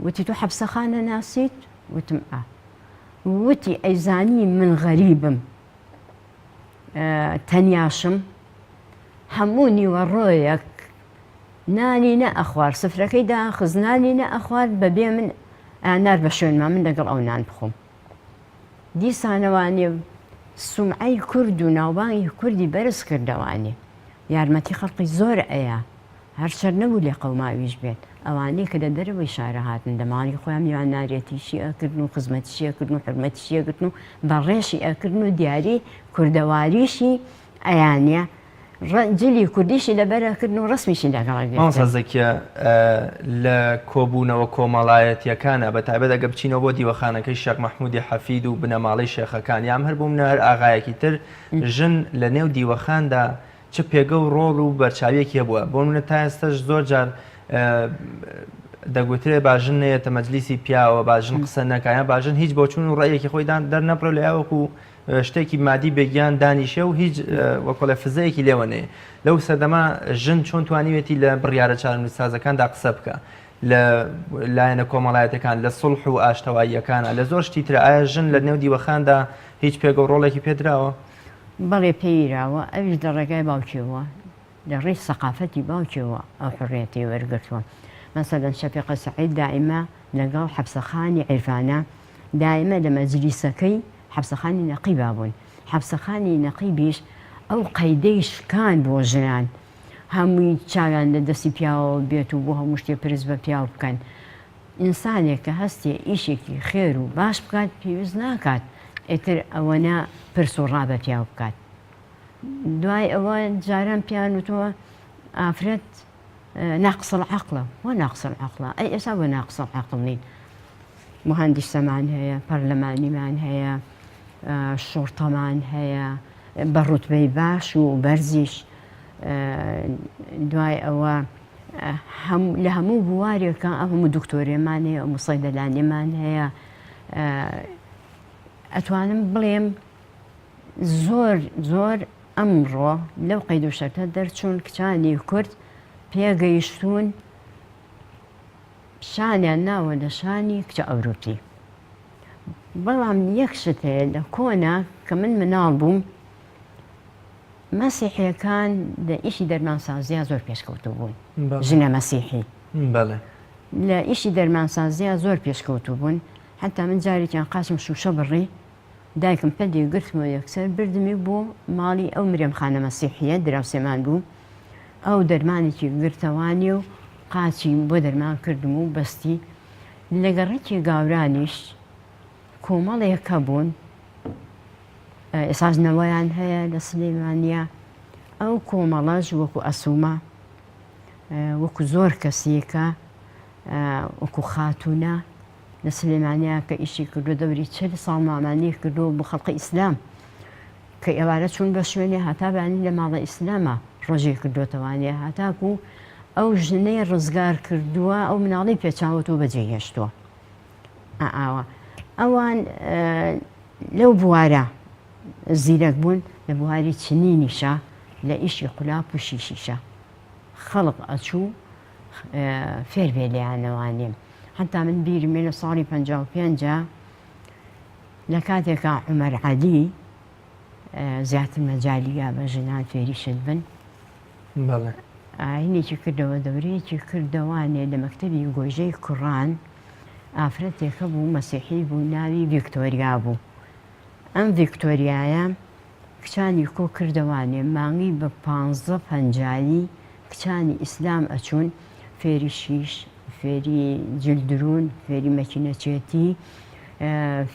وتی تو حەبسەخانە ناسیت وتم وتی ئەیزانی من غەریبم تەنیاشم هەموو نیوەڕۆیەک نانی نە ئەخوار سفرەکەی داخز نانی نە ئەخوار بەبێ من ئانار بە شوێنما من لەگەڵ ئەو نان بخۆم دیسانەوانێ سومعەی کورد و ناوبانگی کوردی بەرز کردەوانێ یارمەتی خەڵقی زۆر ئەیە هەرچەر نەبوو لێ قەوماویش بێت ئەوانەی کە لە دەرەوەی شارە هاتن لە ماڵی خۆیان میوان نارێتیشی ئەکردن و خزمەتیشی ئەکردن و حرمەتیشی ئەکردن و بەڕێشی ئەکردن و دیاری کوردەواریشی ئەیانە جلی کوردیشی لەبەرەکردن و ڕسمیشی لەگەڵ زەکیە لە کۆبوونەوە کۆمەڵایەتیەکانە بە تایبەت ئەگە بچینەوە بۆ دیوەخانەکەی شێخ مەحموودی حەفید و بنەماڵەی شێخەکان یام هەر بووم هەر ئاغایەکی تر ژن لە نێو دیوەخاندا چ پێگە و ڕۆڵ و بەرچاویەکی هەبووە بۆ منە تا ئێستاش زۆر جار دەگوترێ باژن نەیەتە مەجلیسی پیاوە باژن قسە نەکایە باژن هیچ بۆچون و ڕێیەکی خۆی دەرنەپڕ لە یاوەکو شتێکی مادی بێگیان دانیشە و هیچ وەکۆلە فزەیەکی لێوەنێ لەو سەردەما ژن چۆن توانیوێتی لە بڕیارە چارەنووسسازەکاندا قسە بکە لە لایەنە کۆمەڵایەتەکان لە سڵح و ئاشتەواییەکانە لە زۆر شتی تر ئایا ژن لە نێو دیوەخاندا هیچ پێگە و ڕۆڵێکی پێدراوە؟ بەڵێ پێیراوە ئەویش لە ڕێگای باوکیەوە لە ڕێی سەقافەتی باوکیەوە ئەو حڕێتی وەرگرتووە مەسەلەن شەفیقە سەعید دائیمە لەگەڵ حەبسەخانی عیرفانە دائیمە لە مەجلیسەکەی حەبسەخانی نەقیبا بوون حەبسەخانی نەقیبیش ئەو قەیدەی شکان بۆ ژنان هەمووی چاویان لە دەستی پیاوە بێت و بۆ هەموو شتێ پرس بە پیاو بکەن ئینسانێک کە هەستێ ئیشێکی خێر و باش بکات پێویست ناکات ئێتر ئەوەنە پرس و ڕابە پیاو بکات دوای ئەوە جاران پیان وتووە ئافرەت ناقص العقلە وە ناقص العقلە ئەی ئێستا بۆ ناقص العقل نین مهندسەمان هەیە پەرلەمانیمان هەیە شۆرتەمان هەیە بە ڕوتبەی باش و بەرزیش دوای ئەوە لە هەموو بوارێکە ئەو هەموو دکتۆرێمان هەیە ئەو سەیدەلانیمان هەیە ئەتوانم بڵێم زۆر ئەمڕۆ لەو قەید و شەرتە دەرچوون کچانی کورد پێگەیشتون شانیان ناوە لە شانی کچە ئەوروپی بەڵام یەک شت هەیە لە کۆنا کە من مناڵ بووم مەسیحیەکان لە ئیشی دەرمانسازیە زۆر پێشکەوتوو بوون ژنە مەسیحی لە ئیشی دەرمانسازیە زۆر پێشکەوتوو بوون حتا من جارێکیان قاچم شوشە بڕی دایکم پەلی گرتمەوە یەکسەر بردمی بۆ ماڵی ئەو مرێمخانە مەسیحیە دراوسێمان بوو ئەو دەرمانێکی گرتەوانی و قاچی بۆ دەرمان کردم و بەستی لەگەڕێکی گاورانیش کۆمەڵێکە بوون ئێساژنەوەیان هەیە لە سلێمانیا ئەو کۆمەڵەش وەکو ئەسوومە وەکو زۆر کەسێکە وەکو خاتونە لە سلێمانیا کە ئیشی کردو دەوری 40 ساڵ مامانی کردو بۆ خەڵقی ئیسلام کە ئێوارە چوون بە شوێنێ هەتابانی لە ماڵە ئیسلامە ڕۆژێ کردوتەوانێ هەتاکو ئەو ژنەی ڕزگار کردووە ئەو مناڵی پێچاوەوە بەجێهێشتووە ئاوە ئەوان لەو بوارە زیرەک بوون لە بواری چنینیشە لە ئیشی قولاپ و شیشیشە خەڵق ئەچوو فێر بێ لێیانەوانێم حتا من بیرمێ لە ساڵی 55 لە کاتێکە عومەر عەلی زیاتر مەجالیە بە ژنان فێریشت بن ئاینێکی کردەوە دەورەیەکی کردەوانێ لە مەکتەبی گۆژەی کوڕان ئافرەتێکە بوو مەسیحی بوو ناوی ڤیکتۆریا بوو. ئەم ڤیکتۆریایە کچانی کۆ کردەوانێ مانگی بە 15 پەنجالی کچانی ئیسلام ئەچوون فێری شیش، فێری جلدرون، فێری مەکینەچێتی،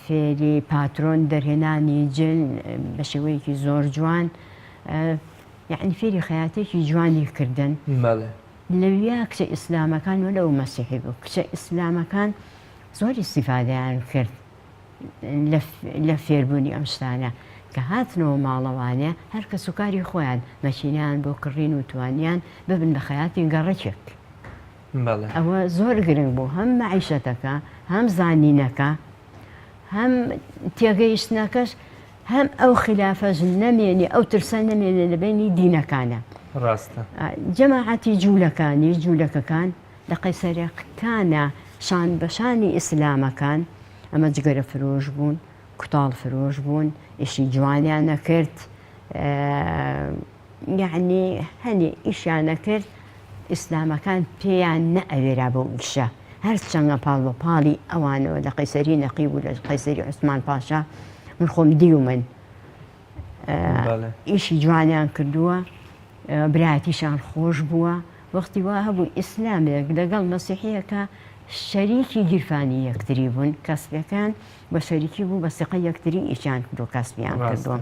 فێری پاترۆن دەرهێنانی جل بە شێوەیەکی زۆر جوان، یعنی فێری خەیاتێکی جوانی کردن. لەویا کچە ئیسلامەکان و لەو مەسیحی بوو کچە ئیسلامەکان زۆر ئیستیفادەیان کرد لە فێربوونی ئەم شتانە کە هاتنەوە ماڵەوانێ هەر کە سوکاری خۆیان مەکینیان بۆ کڕین و توانیان ببن بە خەیاتی گەڕەکێک. ئەوە زۆر گرنگ بوو هەم مەعیشەتەکە، هەم زانینەکە، هەم تێگەیشتنەکەش، هەم ئەو خلافەش نەمێنی ئەو ترسە نەمێنێ لە بینی دینەکانە. ڕاستە. جەماعەتی جوولەکەکان لە قەیسەریەکانە شان بەشانی ئیسلامەکان ئەمە جگەرە فرۆش بوون، کوتاڵ فرۆش بوون، ئیشی جوانیان نەکرد، یعنی هەنێ ئیشیان نەکرد ئیسلامەکان پێیان نەئەوێرا بەو ئیشە. هەر چەندە پاڵ بە پاڵی ئەوانەوە لە قەیسەری نەقیب و لە قەیسەری عوسمان پاشا من خۆم دیومن ئیشی جوانیان کردووە، برایەتیشان خۆش بووە. وەختی وا هەبوو ئیسلامێک لەگەڵ مەسیحیەکە شەریکی گیرفانی یەکتری بوون، کەسبەکان بە شەریکی بوو بە سقە یەکتری ئیشان کرد و کەسبیان کردووە.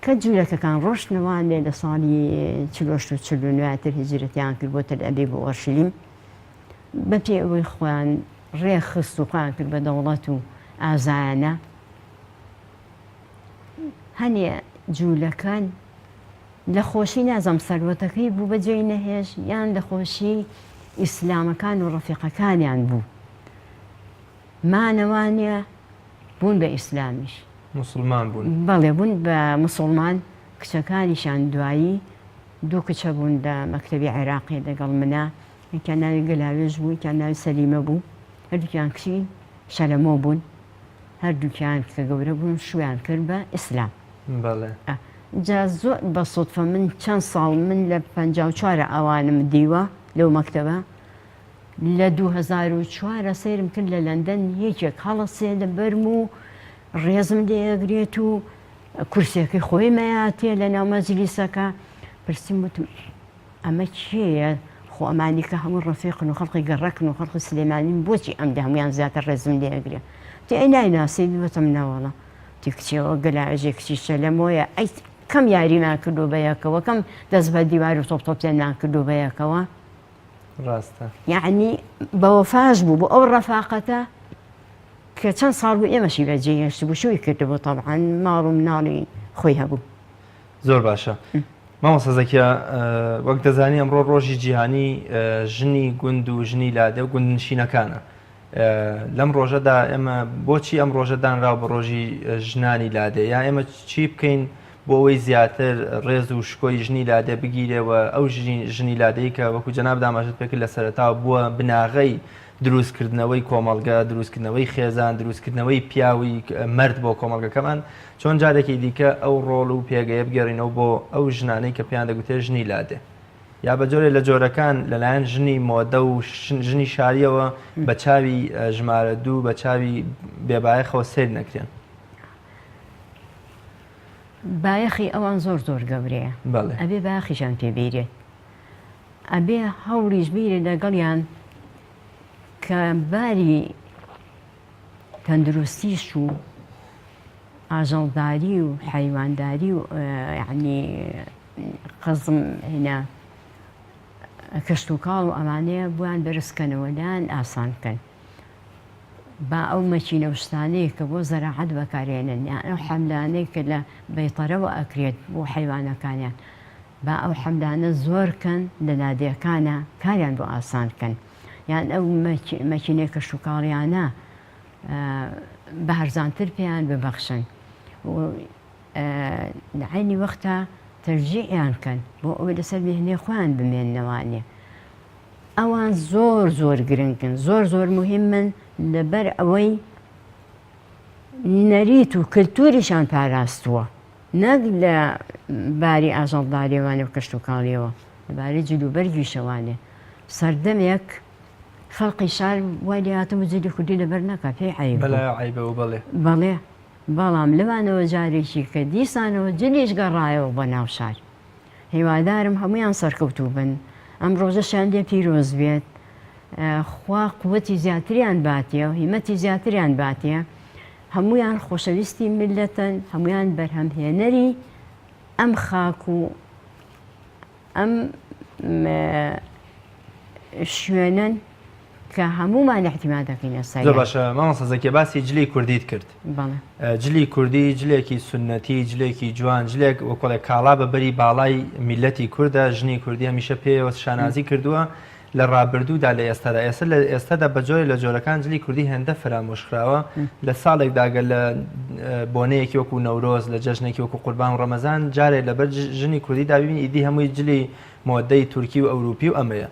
کە جوولەکەکان ڕۆشتنەوانێ لە ساڵی 1949 هیجرەتیان کرد بۆ تەل ئەبیب و ئۆرشلیم بە پێ ئەوەی خۆیان ڕێخست و قان کرد بە دەوڵەت و ئازایانە. هەنێ جوولەکان لە خۆشی نازەم سەروەتەکەی بوو بەجێی نەهێش یان لە خۆشی ئیسلامەکان و ڕەفیقەکانیان بوو مانەوانە بوون بە ئیسلامیش مسلمان بوون. بەڵێ بوون بە مسلمان. کچەکانیشان دوایی دوو کچە بوون لە مەکتەبی عێراقی لەگەڵ منە، یەکیان ناوی گەلاوێژ بوو، یەکیان ناوی سەلیمە بوو، هەردووکیان کچی شەلەمۆ بوون، هەردووکیان کە گەورە بوون شویان کرد بە ئیسلام. جا زۆر بە سوودفە من چەند ساڵ من لە 54 ئەوانم دیوە لەو مەکتەبە لە 2004 سەیرم کرد لە لەندەن یەکێک هەڵەسێ لە بەرم و ڕێزم لێگرێت و کورسێکی خۆی مەیاتێ لە ناو مەجلیسەکە پرسیم وتم ئەمە کێیە؟ خۆ ئەمانی کە هەموو ڕەفیقن و خەڵقی گەڕەکن و خەڵقی سلێمانین بۆچی ئەم هەمویان زیاتر ڕێزم لێگرێ؟ تی ئەی نایناسی وتم نەوەڵە تی کچێەوە گەلاژێ کچی شەلەمۆیە ئەی کەم یاریمان کردو بە یەکەوە، کەم دەست بە دیوار و تۆپتۆپیان کردو بە یەکەوە. ڕاستە. یعنی بەوەفاش بوو بۆ ئەو ڕەفاقەتە کە چەند ساڵ بوو ئێمەشی بە جێهێشت بوو شوی کردبوو تەبعاً ماڵ و مناڵی خۆی هەبوو. زۆر باشە. مامۆستا زەکیە وەک دەزانی ئەمڕۆ ڕۆژی جیهانی ژنی گوند و ژنی لادێ و گوندنشینەکانە. لەم ڕۆژەدا ئێمە بۆچی ئەم ڕۆژە دانراو بە ڕۆژی ژنانی لادێ یا ئێمە چی بکەین بۆ ئەوەی زیاتر ڕێز و شکۆی ژنی لادێ بگیرێەوە ئەو ژنی لادەی کە وەکو جەناب داماژت پێکرد لە سەرەتاوە بووە بناغەی دروستکردنەوەی کۆمەڵگە، دروستکردنەوەی خێزان، دروستکردنەوەی پیاوی مەرد بۆ کۆمەڵگەکەمان چۆن جارێکی دیکە ئەو ڕۆڵ و پێگەیە بگەڕینەوە بۆ ئەو ژنانەی کە پێیان دەگوتێ ژنی لادێ یا بە جۆرێ لە جۆرەکان لەلایەن ژنی مۆدە و ژنی شاریەوە بە چاوی ژمارە دوو بە چاوی بێبایەخەوە سیر نەکرێن. بایەخی ئەوان زۆر گەورەیە. ئەبێ باخیشان پێبیرێت، ئەبێ هەوڵیش بیرێ لەگەڵیان کە باری تەندروستیش و ئاژەڵداری و حەیوانداری و یعنی قەزم هێنا کەشت و کاڵ و ئەمانەیە بۆیان بەرزکەنەوە لایەن ئاسان بکەن. با ئەو مەچینە شتانەیە کە بۆ زەراعەت بەکارێنن یان ئەو حەملانەی کە لە بەیتەرەوە ئەکرێت بۆ حەیوانەکانیان با ئەو حەملانە زۆرکەن لە لادێکانە کاریان بۆ ئاسان بکەن یان ئەو مەچینەی کەشت و کاڵیانە بە هەرزانتر پێیان ببەخشن لە عینی وەختە تەرجیعیان کەن بۆ ئەوەی لەسەر مێهنەی خۆیان بمێننەوانێ. ئەوان زۆر گرنگن، زۆر مهمن لەبەر ئەوەی نەریت و کللتوریشان پاراستووە نەک لە باری ئاژەڵداریەوانێ و کەشت و کاڵیەوە لەبارەی جلوبەرگیشەوانێ. سەردەمێک خەڵقی شار وای هاتم جلی کوردی لەبەر نەکە پێی عیب بەلا عیبەوە بڵێ بەڵێ بەڵام لەوانەوە جارێکی کە دیسانەوە جلیش گەڕایەوە بە ناو شار هیوادارم هەمویان سەرکەوتوو بن ئەم ڕۆژەشان لێ پیرۆز بێت خوا قووەتی زیاتریان باتیە و هیمەتی زیاتریان باتیە هەمویان خۆشەویستی میلەتەن هەمویان بەرهەمهێنەری ئەم خاک و ئەم شوێنن کە هەمومان احتیمال دەکەین ئێستا زۆر باشە مامۆستا زەکیە باسی جلی کوردیت کرد جلی کوردی جلێکی سنەتی جلێکی جوان جلێک وەکۆڵێک کاڵا بە بەری باڵای میلەتی کووردە ژنی کوردی هەمیشە پێوە شانازی کردووە لە ڕابردوودا لە ئێستادا ئێستا لە ئێستادا بە جۆرە لە جۆرەکان جلی کوردی هێندە فرامۆشخراوە لە ساڵێکداگە لە بۆنەیەکی وەکو نەورۆز لە جەژنێکی وەکو قوربان و ڕەمەزان جارێک لەبەر ژنی کوردی دابینی ئیدی هەمووی جلی مۆدەی تورکی و ئەوروپی و ئەمەیە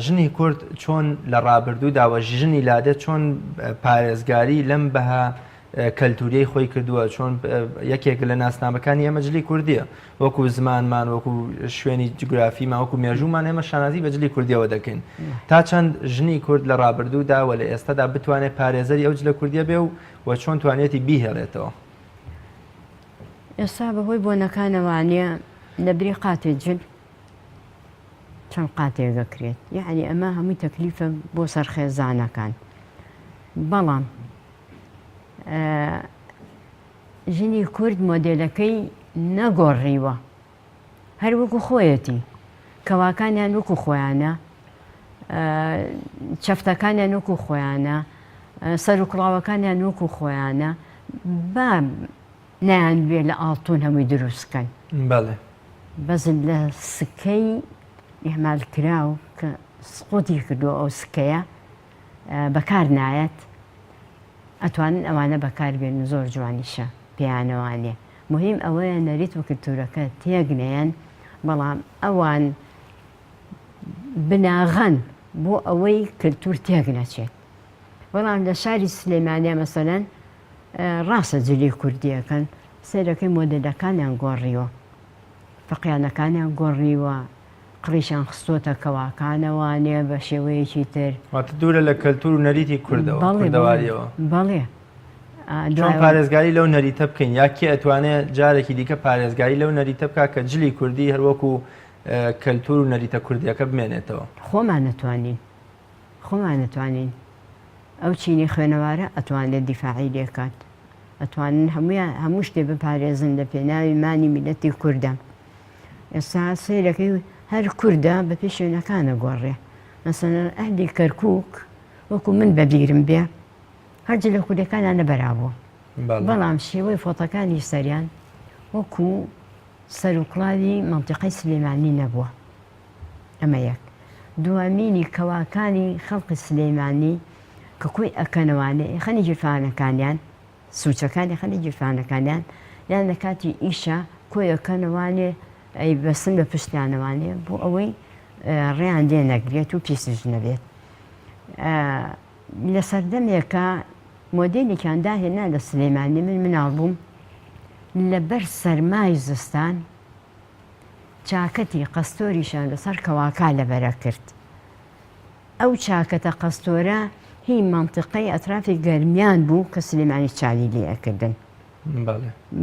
ژنی کورد چۆن لە ڕابردووداوە ژنی لادە چۆن پارێزگاری لەم بەها کەلتوریەی خۆی کردووە چۆن یەکێک لە ناسنامەکانی ئێمە جلی کوردیە وەکو زمانمان وەکو شوێنی جوگرافیمان وەکو مێژوومان ئێمە شانازی بە جلی کوردیەوە دەکەین تا چەند ژنی کورد لە ڕابردوودا و لە ئێستادا بتوانێت پارێزەری ئەو جلە کوردیە بێ و چۆن توانێتی بیهێڵێتەوە ئێستا بەهۆی بۆنەکانەوانە لە بری قاتێ جل چەند قاتێک دەکرێت یعنی ئەمە هەمووی تەکلیفە بۆ سەرخێزانەکان بەڵام ژنی کورد مۆدێلەکەی نەگۆڕیوە هەر وەکو خۆیەتی کەواکانیان وەکو خۆیانە چەفتەکانیان وەکو خۆیانە سەر و کڵاوەکانیان وەکو خۆیانە با نەیان بێ لە ئاڵتون هەمووی دروستکەن بەس لە سکەی ئیحمال کراو کە سقوتی کردووە ئەو سکەیە بەکار نایەت ئەتوانن ئەوانە بەکاربێن زۆر جوانیشە پێیانەوانێ مهم ئەوەیە نەریت و کلتورەکە تێگنێن بەڵام ئەوان بناغەن بۆ ئەوەی کلتور تێک نەچێت بەڵام لە شاری سلێمانیا مەسەلەن ڕاستە جلی کوردیەکەن سەیرەکەی مۆدلەکانیان گۆڕیوە فەقیانەکانیان گۆڕیوە قڕیشان خستۆتە کەواکانەوانێ بە شێوەیەکی تر دوورە لە کەلتور و نەریتی کوردەوەدەواریەوە بەڵێ چۆن پارێزگاری لەو نەریتە بکەین یاکی ئەتوانێت جارێکی دیکە پارێزگاری لەو نەریتە بکە کە جلی کوردی هەروەکو کەلتور و نەریتە کوردیەکە بمێنێتەوە خۆمان نەتوانین ئەو چینی خوێنەوارە ئەتوانێت دیفاعی لێکات ئەتوانن هەموو شتێ بپارێزن لە پێناوی مانی میلەتی کووردە ئێستا سەیرەکەی هەر کووردە بە پێی شوێنەکانە گۆڕێ مەسەلەن ئەهلی کەرکووک وەکو من بەبیرم بێ هەرجە لە کوردەکانیان نەبەراوە بەڵام شێوەی فۆتەکانی سەریان وەکو سەرکڵاوی مەنتیقەی سلێمانی نەبووە ئەمە یەک دووەمینی کەواکانی خەڵقی سلێمانی کە کوی ئەکەنەوانێ خەنی گیرفانەکانیان سوچەکانی خەنی گیرفانەکانیان یان لە کاتی ئیشە کۆی ئەکەنەوانێ ئەی بەسن بە پشتیانەوانێ بۆ ئەوەی ڕێیان لێ نەگرێت و پیسش نەبێت لە سەردەمێکە مۆدێلێکیان داهێنا لە سلێمانی من مناڵ بووم لەبەر سەرمای زستان چاکەتی قەستۆریشان لەسەر کەواکا لەبەرە کرد ئەو چاکەتە قەستۆرە هی مەنتیقەی ئەترافی گەرمیان بوو کە سلێمانی چالی لێەکردن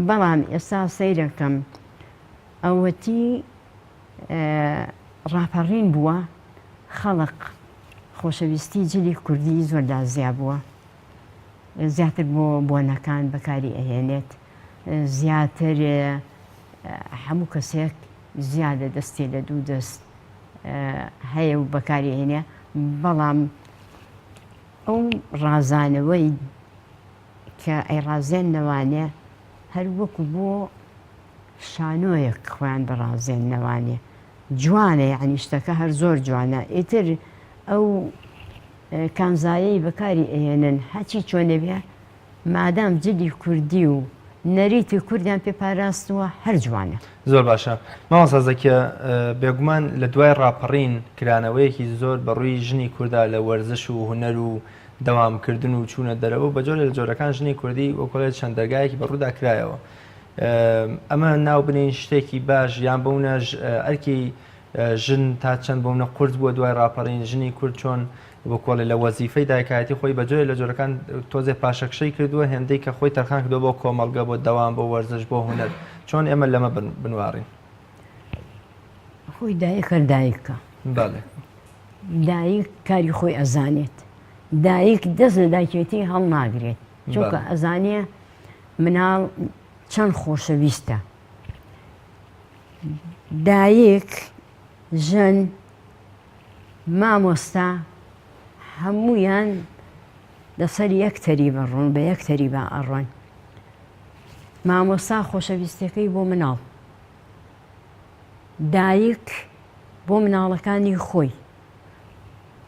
بەڵام ئێستا سەیرەکەم ئەوەتی ڕاپەڕین بووە خەڵق خۆشەویستی جلی کوردی زۆر دازیا بووە زیاتر بۆ بۆنەکان بەکاری ئەهێنێت زیاتر هەموو کەسێک زیادە دەستێ لە دوو دەست هەیە و بەکاری ئەهێنێ بەڵام ئەو ڕازانەوەی کە ئەی ڕازێن نەوانێ هەر وەکو بۆ شانۆیەک خۆیان بەڕازێن نەوانێ جوانە یعنی شتەکە هەر زۆر جوانە ئیتر ئەو کانزایەی بەکاری ئەهێنن هەچی چۆنە بێ مادام جلی کوردی و نەریتی کوردیان پێپاراستووە هەر جوانە زۆر باشە مامۆستا زەکیە بێگومان لە دوای ڕاپەڕین کرانەوەیەکی زۆر بەڕووی ژنی کووردا لە وەرزش و هونەر و دەوامکردن و چوونە دەرەوە بە جۆرە لە جۆرەکان ژنی کوردی وەکۆڵێت چەند دەرگایەکی بەڕوودا کرایەوە ئەمە ناو بنین شتێکی باش یان بەونەش ئەرکی ژن تا چەند بۆ منە قورس بووە دوای ڕاپەڕین ژنی کورد چۆن بۆ کۆڵی لە وەزیفەی دایکایەتی خۆی بەجۆی لە جۆرەکان تۆزێ پاشەکشەی کردووە هێندەی کە خۆی تەرخان کردو بۆ کۆمەڵگە بۆ دەوام بۆ وەرزش بۆ هونەر چۆن ئێمە لەمە بنوارین خۆی دایکە دایکە بەڵێ دایک کاری خۆی ئەزانێت دایک دەست لە دایکێتی هەڵ ناگرێت چونکە ئەزانێ مناڵ چەند خۆشەویستە دایک ژن مامۆستا هەموویان لەسەر یەکتەری بەڕۆن بە یەکتەری با ئەڕۆن مامۆستا خۆشەویستەکەی بۆ مناڵ دایک بۆ مناڵەکانی خۆی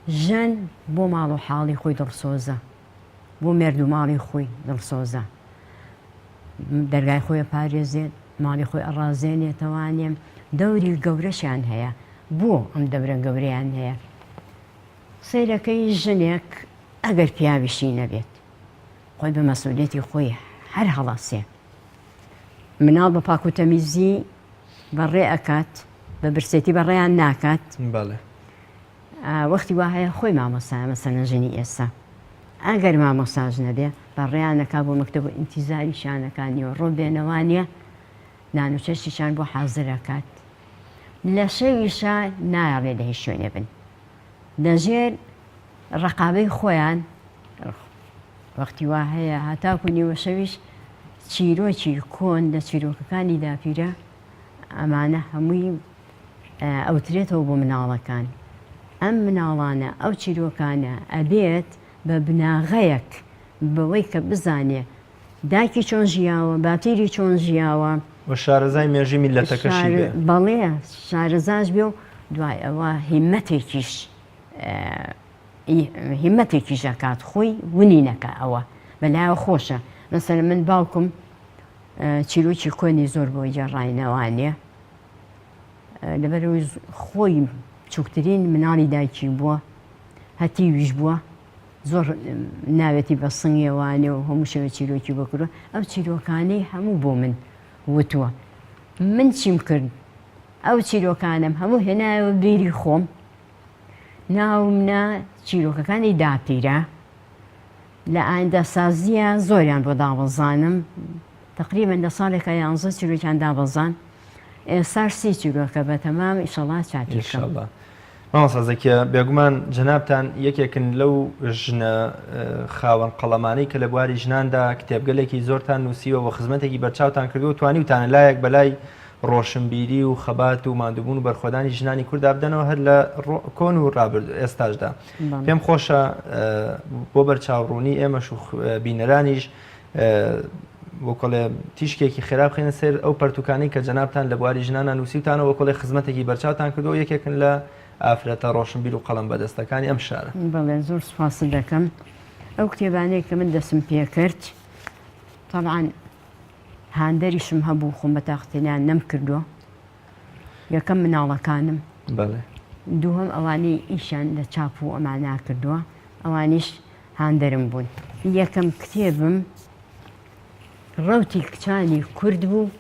ژن بۆ ماڵ و حاڵی خۆی دڵسۆزە بۆ مێرد و ماڵی خۆی دڵسۆزە دەرگای خۆی پارێزێت ماڵی خۆی ئەڕازێنێتەوانێ دەوری گەورەشیان هەیە بۆ ئەم دەورە گەورەیان هەیە سیرەکەی ژنێک ئەگەر پیاویشی نەبێت خۆی بە مەسئولێتی خۆی هەر هەڵاسێ مناڵ بە پاک و تەمیزی بەڕێ ئەکات بە برسێتی بەڕێیان ناکات بەڵێ وەختی وا هەیە خۆی مامۆستایە مەسەلەن ژنی ئێستا ئەگەر مامۆستاژ نەبێ بەڕێیانەکا بۆ مەکتەب ئینتیزاری شانەکانیەوە ڕۆ بێنەوانیە نانوچەشتیشان بۆ حازرەکات لە شەویشە نایاڵێ لە هیچ شوێنێ بن لەژێر ڕقابەی خۆیان وەختی وا هەیە هەتاکو نیوە شەویش چیرۆکی کۆن لە چیرۆکەکانی داپیرە ئەمانە هەمووی ئەوترێتەوە بۆ مناڵەکان ئەم مناڵانە ئەو چیرۆکانە ئەبێت بە بناغەیەک بەوەی کە بزانێ دایکی چۆن ژیاوە باپیری چۆن ژیاوە و شارەزای مێژی میلەتەکەشی بێ بەڵێ شارەزاش بێ و دوای ئەوە هیمەتێکیش ئەکات خۆی ونی نەکە ئەوە بەلایەوە خۆشە مەسەلەن من باوکم چیرۆکی کۆنی زۆر بۆ جێڕاینەوانێ لەبەرەوەی خۆی چووکترین مناڵی دایکی بووە هەتیویش بووە زۆر ناوێتی بە سنگێوانێ و هەموو شەوە چیرۆکی بکردوە ئەو چیرۆکانەی هەموو بۆ من وتووە من چیم کرد ئەو چیرۆکانم هەموو هێنایەوە بیری خۆم ناومە چیرۆکەکانی داپیرە لە ئایندە سازیە زۆریان بۆ دابەزانم تقریبا لە ساڵێکە 11 چیرۆکیان دابەزان ئێستا 30 چیرۆکە بە تەمام ئیشەڵا چاپیکەم مامۆستازێکە بێگومان جەنابتان یەکێکن لەو ژنە خاوەن قەڵەمانەی کە لە بواری ژناندا کتێبگەلێکی زۆرتان نووسیوە و خزمەتێکی بەرچاوتان کردو و توانیوتانە لایەک بەلای ڕۆشنبیری و خەبات و ماندووبوون و بەرخۆدانی ژنانی کووردا بدەنەوە هەر لە کۆن و ڕابرد ئێستاشدا پێم خۆشە بۆ بەرچاوڕوونی ئێمەش و بینەرانیش بۆ کۆڵێ تیشکێکی خێرا بخێنە سێر ئەو پەرتوکانەی کە جەنابتان لە بواری ژنانە نووسیوتانەوە کۆڵێ خزمەتێکی بەرچاوتان کردو یەکێکن لە ئافرەتە ڕۆشنبیر و قەڵەم بەدەستەکانی ئەم شارە بەڵێ زۆر سوپاس دەکەم ئەو کتێبانەی کە من دەسم پێ کرد طبعاً هاندەریشم هەبوو خۆم بە تاقتێنیان نەم کردووە یەکەم مناڵەکانم بەڵێ دووهەم ئەوانەی ئیشان لە چاپ و ئەمانە کردووە ئەوانیش هاندەرم بوون یەکەم کتێبم ڕەوتی کچانی کورد بوو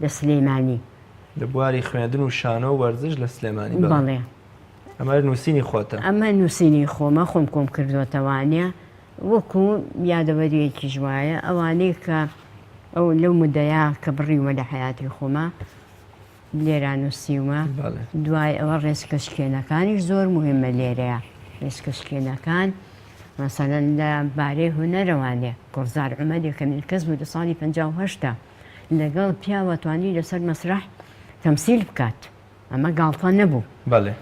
لە سلێمانی لە بواری خوێندن و شانە و وەرزش لە سلێمانی بەڵێ ئەمە نووسینی خۆتە ئەمە نووسینی خۆمە خۆم کۆم کردوەتەوانێ وەکو یادەوەریەکی ژوایە ئەوانەی کە ئەو لەو مدەیە کە بڕیوە لە حیاتی خۆمە لێران نووسیومە دوای ئەوە ڕێزکەشکێنەکانیش زۆر مهمە لێرەیە ڕێزکەشکێنەکان مەسەلەن لە بارەی هونەرەوانێ گۆرزار عومەدێک کە کەس بوو لە ساڵی 58 لەگەڵ پیاوە توانی لەسەر مەسرح تەمسیل بکات ئەمە گاڵتە نەبوو بەڵێ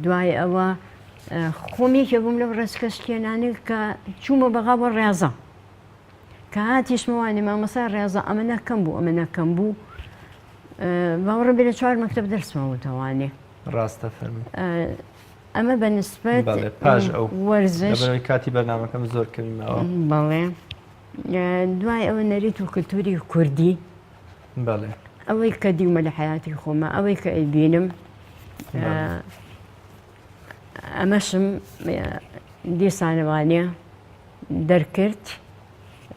دوای ئەوە خۆمیکە بووم لەو ڕێزکەشکێنانی کە چوومە بەغا بۆ ڕێزە کە هاتیشمەوانی مامەسا ڕێزە ئەمە نەکەم بوو ئەمە نەکەم بوو باوەڕە بێ لە 4 مەکتەب دەرسمەوتەوانێ ڕاستە فەرمی ئەمە بە نسبەت پاش ئەو وەرزش کاتی بەرنامەکەم زۆر کەمیمەوە بەڵێ دوای ئەوە نەریت و کلتوری کوردی بەڵێ ئەوەی کە دیومە لە حیاتی خۆمە ئەوەی کە ئەیبینم ئەمەشم دیسانەوانێ دەرکرد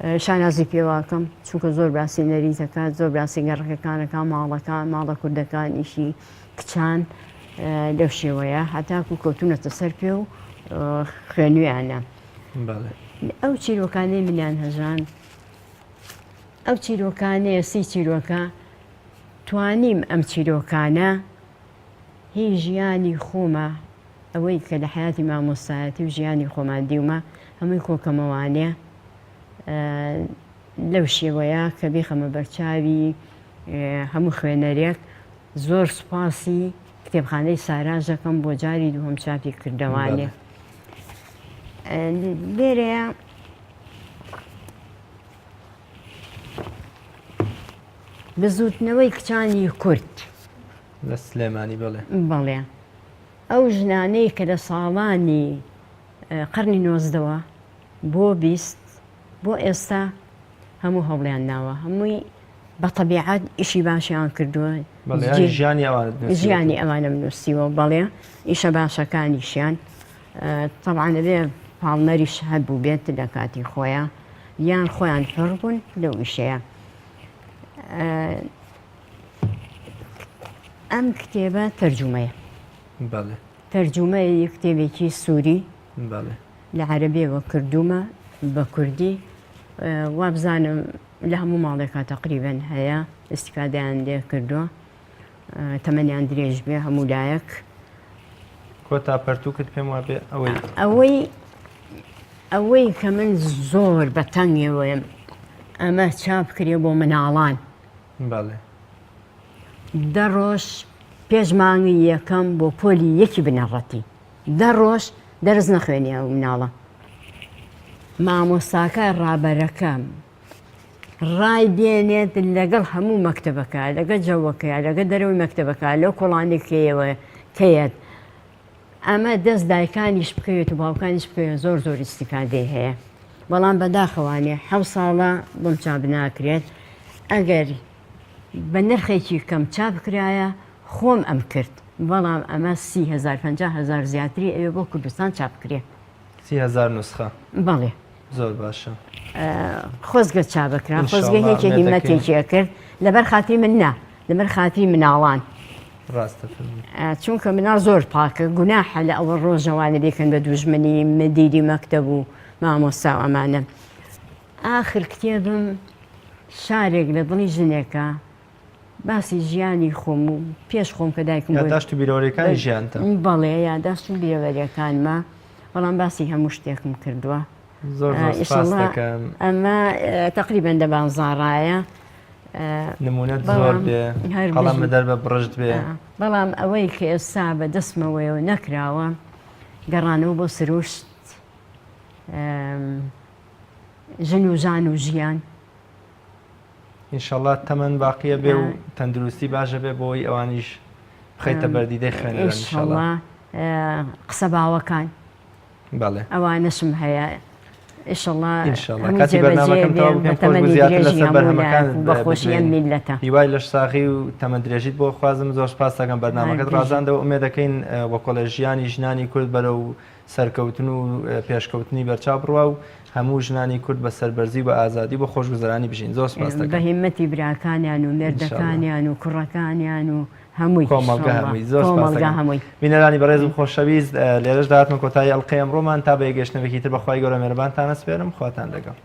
شانازی پێواکەم چونکە زۆر باسی نەریتەکات زۆر باسی گەڕەکەکانەکان ماڵەکان ماڵە کوردەکان ئیشی کچان لەو شێوەیە هەتاکو کەوتونەتە سەر پێ و خوێنویانە. ئەو چیرۆکانەی منیان هەژان، ئەو چیرۆکانەیە سی چیرۆکە توانیم ئەم چیرۆکانە هی ژیانی خۆمە ئەوەی کە لە حیاتی مامۆستایەتی و ژیانی خۆمان دیومە هەمووی کۆکەمەوانێ لەو شێوەیە کە بێخەمە بەرچاوی هەموو خوێنەرێک. زۆر سوپاسی کتێبخانەی ساراژەکەم بۆ جاری دووهەم چاپی کردەوانێ. لێرەیە بزوتنەوەی کچانی کورد لە سلێمانی بەڵێ ئەو ژنانەی کە لە ساڵانی قەرنی 19ەوە بۆ 20 بۆ ئێستا هەموو هەوڵیان ناوە، هەمووی بە تەبیعەت ئیشی باشیان کردووە، ژیانی ئەوانە نووسیوە. بەڵێ ئیشە باشەکانیشیان تەبعاً بێ پاڵنەریش هەبوو بێت لە کاتی خۆیان یان خۆیان حڕ بوون لەو ئیشەیە. ئەم کتێبە تەرجومەیە، تەرجومەیە کتێبێکی سووری لە عەرەبیەوە کردومە بە کوردی. وابزانم لە هەموو ماڵێکا تەقریبەن هەیە ئیسیفادەیان لێ کردووە، تەمەنیان درێژ بێ هەموو لایەک. کۆتا پەرتوو کرد پێم وابێ ئەوەی کە من زۆر بە تەنگێوەیە ئەمە چاپ کرێ بۆ مناڵان. 10 ڕۆژ پێش مانگی یەکەم بۆ پۆلی یەکی بنەڕەتی 10 ڕۆژ دەرز نەخوێنی ئەو مناڵە. مامۆستاکە ڕابەرەکەم ڕای دێنێت لەگەڵ هەموو مەکتەبەکە، لەگە جەوەکەیە، لەگە دەرەوەی مەکتەبەکە، لەو کۆڵانێکەوە کەیت ئەمە دەست دایکانیش بکەوێت و باوکانیش بکەوێت زۆر زۆر ئیسیفادەی هەیە. بەڵام بەداخەوانێ 7 ساڵە بۆم چاپ ناکرێت. ئەگەر بە نرخێکی کەم چاپ کرایە خۆم ئەم کرد، بەڵام ئەمە 30,000-50,000 زیاتری ئەوێ بۆ کوردستان چاپ کرێ. 30,000 نوسخە. بەڵێ زۆر باشە. خۆزگە چاپەکرا، خۆزگە هێکی هیمەتێکیە کرد لەبەر خاتری من نا، لەبەر خاتری مناڵان. چونکە مناڵ زۆر پاکە، گوناحە لە ئەوە ڕۆژەوانە دێکن بە دوژمنی مدیری مەکتەب و مامۆستا و ئەمانە. ئاخر کتێبم شارێک لە دڵی ژنێکە باسی ژیانی خۆم و پێش خۆم کە دایکم یادداشت و بیرەوەریەکانی ژیانتە. بەڵێ یادداشت و بیرەوەریەکانمە، بەڵام باسی هەموو شتێکم کردووە. زۆر سپاس دەکەم. ئەمە تەقریبەن دە 12 نمونەت زۆر بێ، قەڵەم بەدەر بە بڕشت بێ. بەڵام ئەوەی کە ئێستا بە دەستمەوەیەوە نەکراوە گەڕانەوە بۆ سروشت ژن و ژان و ژیان. ئینشەڵڵا تەمەن باقیە بێ و تەندروستی باشە بێ بۆی ئەوانیش بخەیتە بەردیدەی خوێنەران. ئینشەڵڵا قسە باوەکان ئەوانەشم هەیە. ئینشەڵڵا کاتی بەرنامەکەم تەواو بکەم خۆش بە زیاتر لەسەر بەرهەمەکان بەخۆشی ئەم میلەتە. هیوای لەش ساغی و تەمەندرێژیت بۆ خوازم زۆر سپاس دەکەم بەرنامەکەت ڕازاندەوە ئومێد دەکەین بە کۆلێژیانی ژنانی کورد بەرەو سەرکەوتن و پێشکەوتنی بەرچاو بڕوا و هەموو ژنانی کورد بە سەربەرزی و ئازادی بۆ خۆشگوزەرانی بژین. زۆر سپاس دەکەم. بە هیممەتی براکانیان و مێردەکانیان و کوڕەکانیان و هەمووی کۆمەڵگە هەمووی زۆر سپاس دەکەم. بینەرانی بەڕێز و خۆشەویست لێرەش داهاتمە کۆتایی ئەڵقەیەم ڕۆمان تا بە یەگەشتنەوەکی تر بەخوای گەورە مێربانتان ئەسپێرم. خواتان لەگەڵ.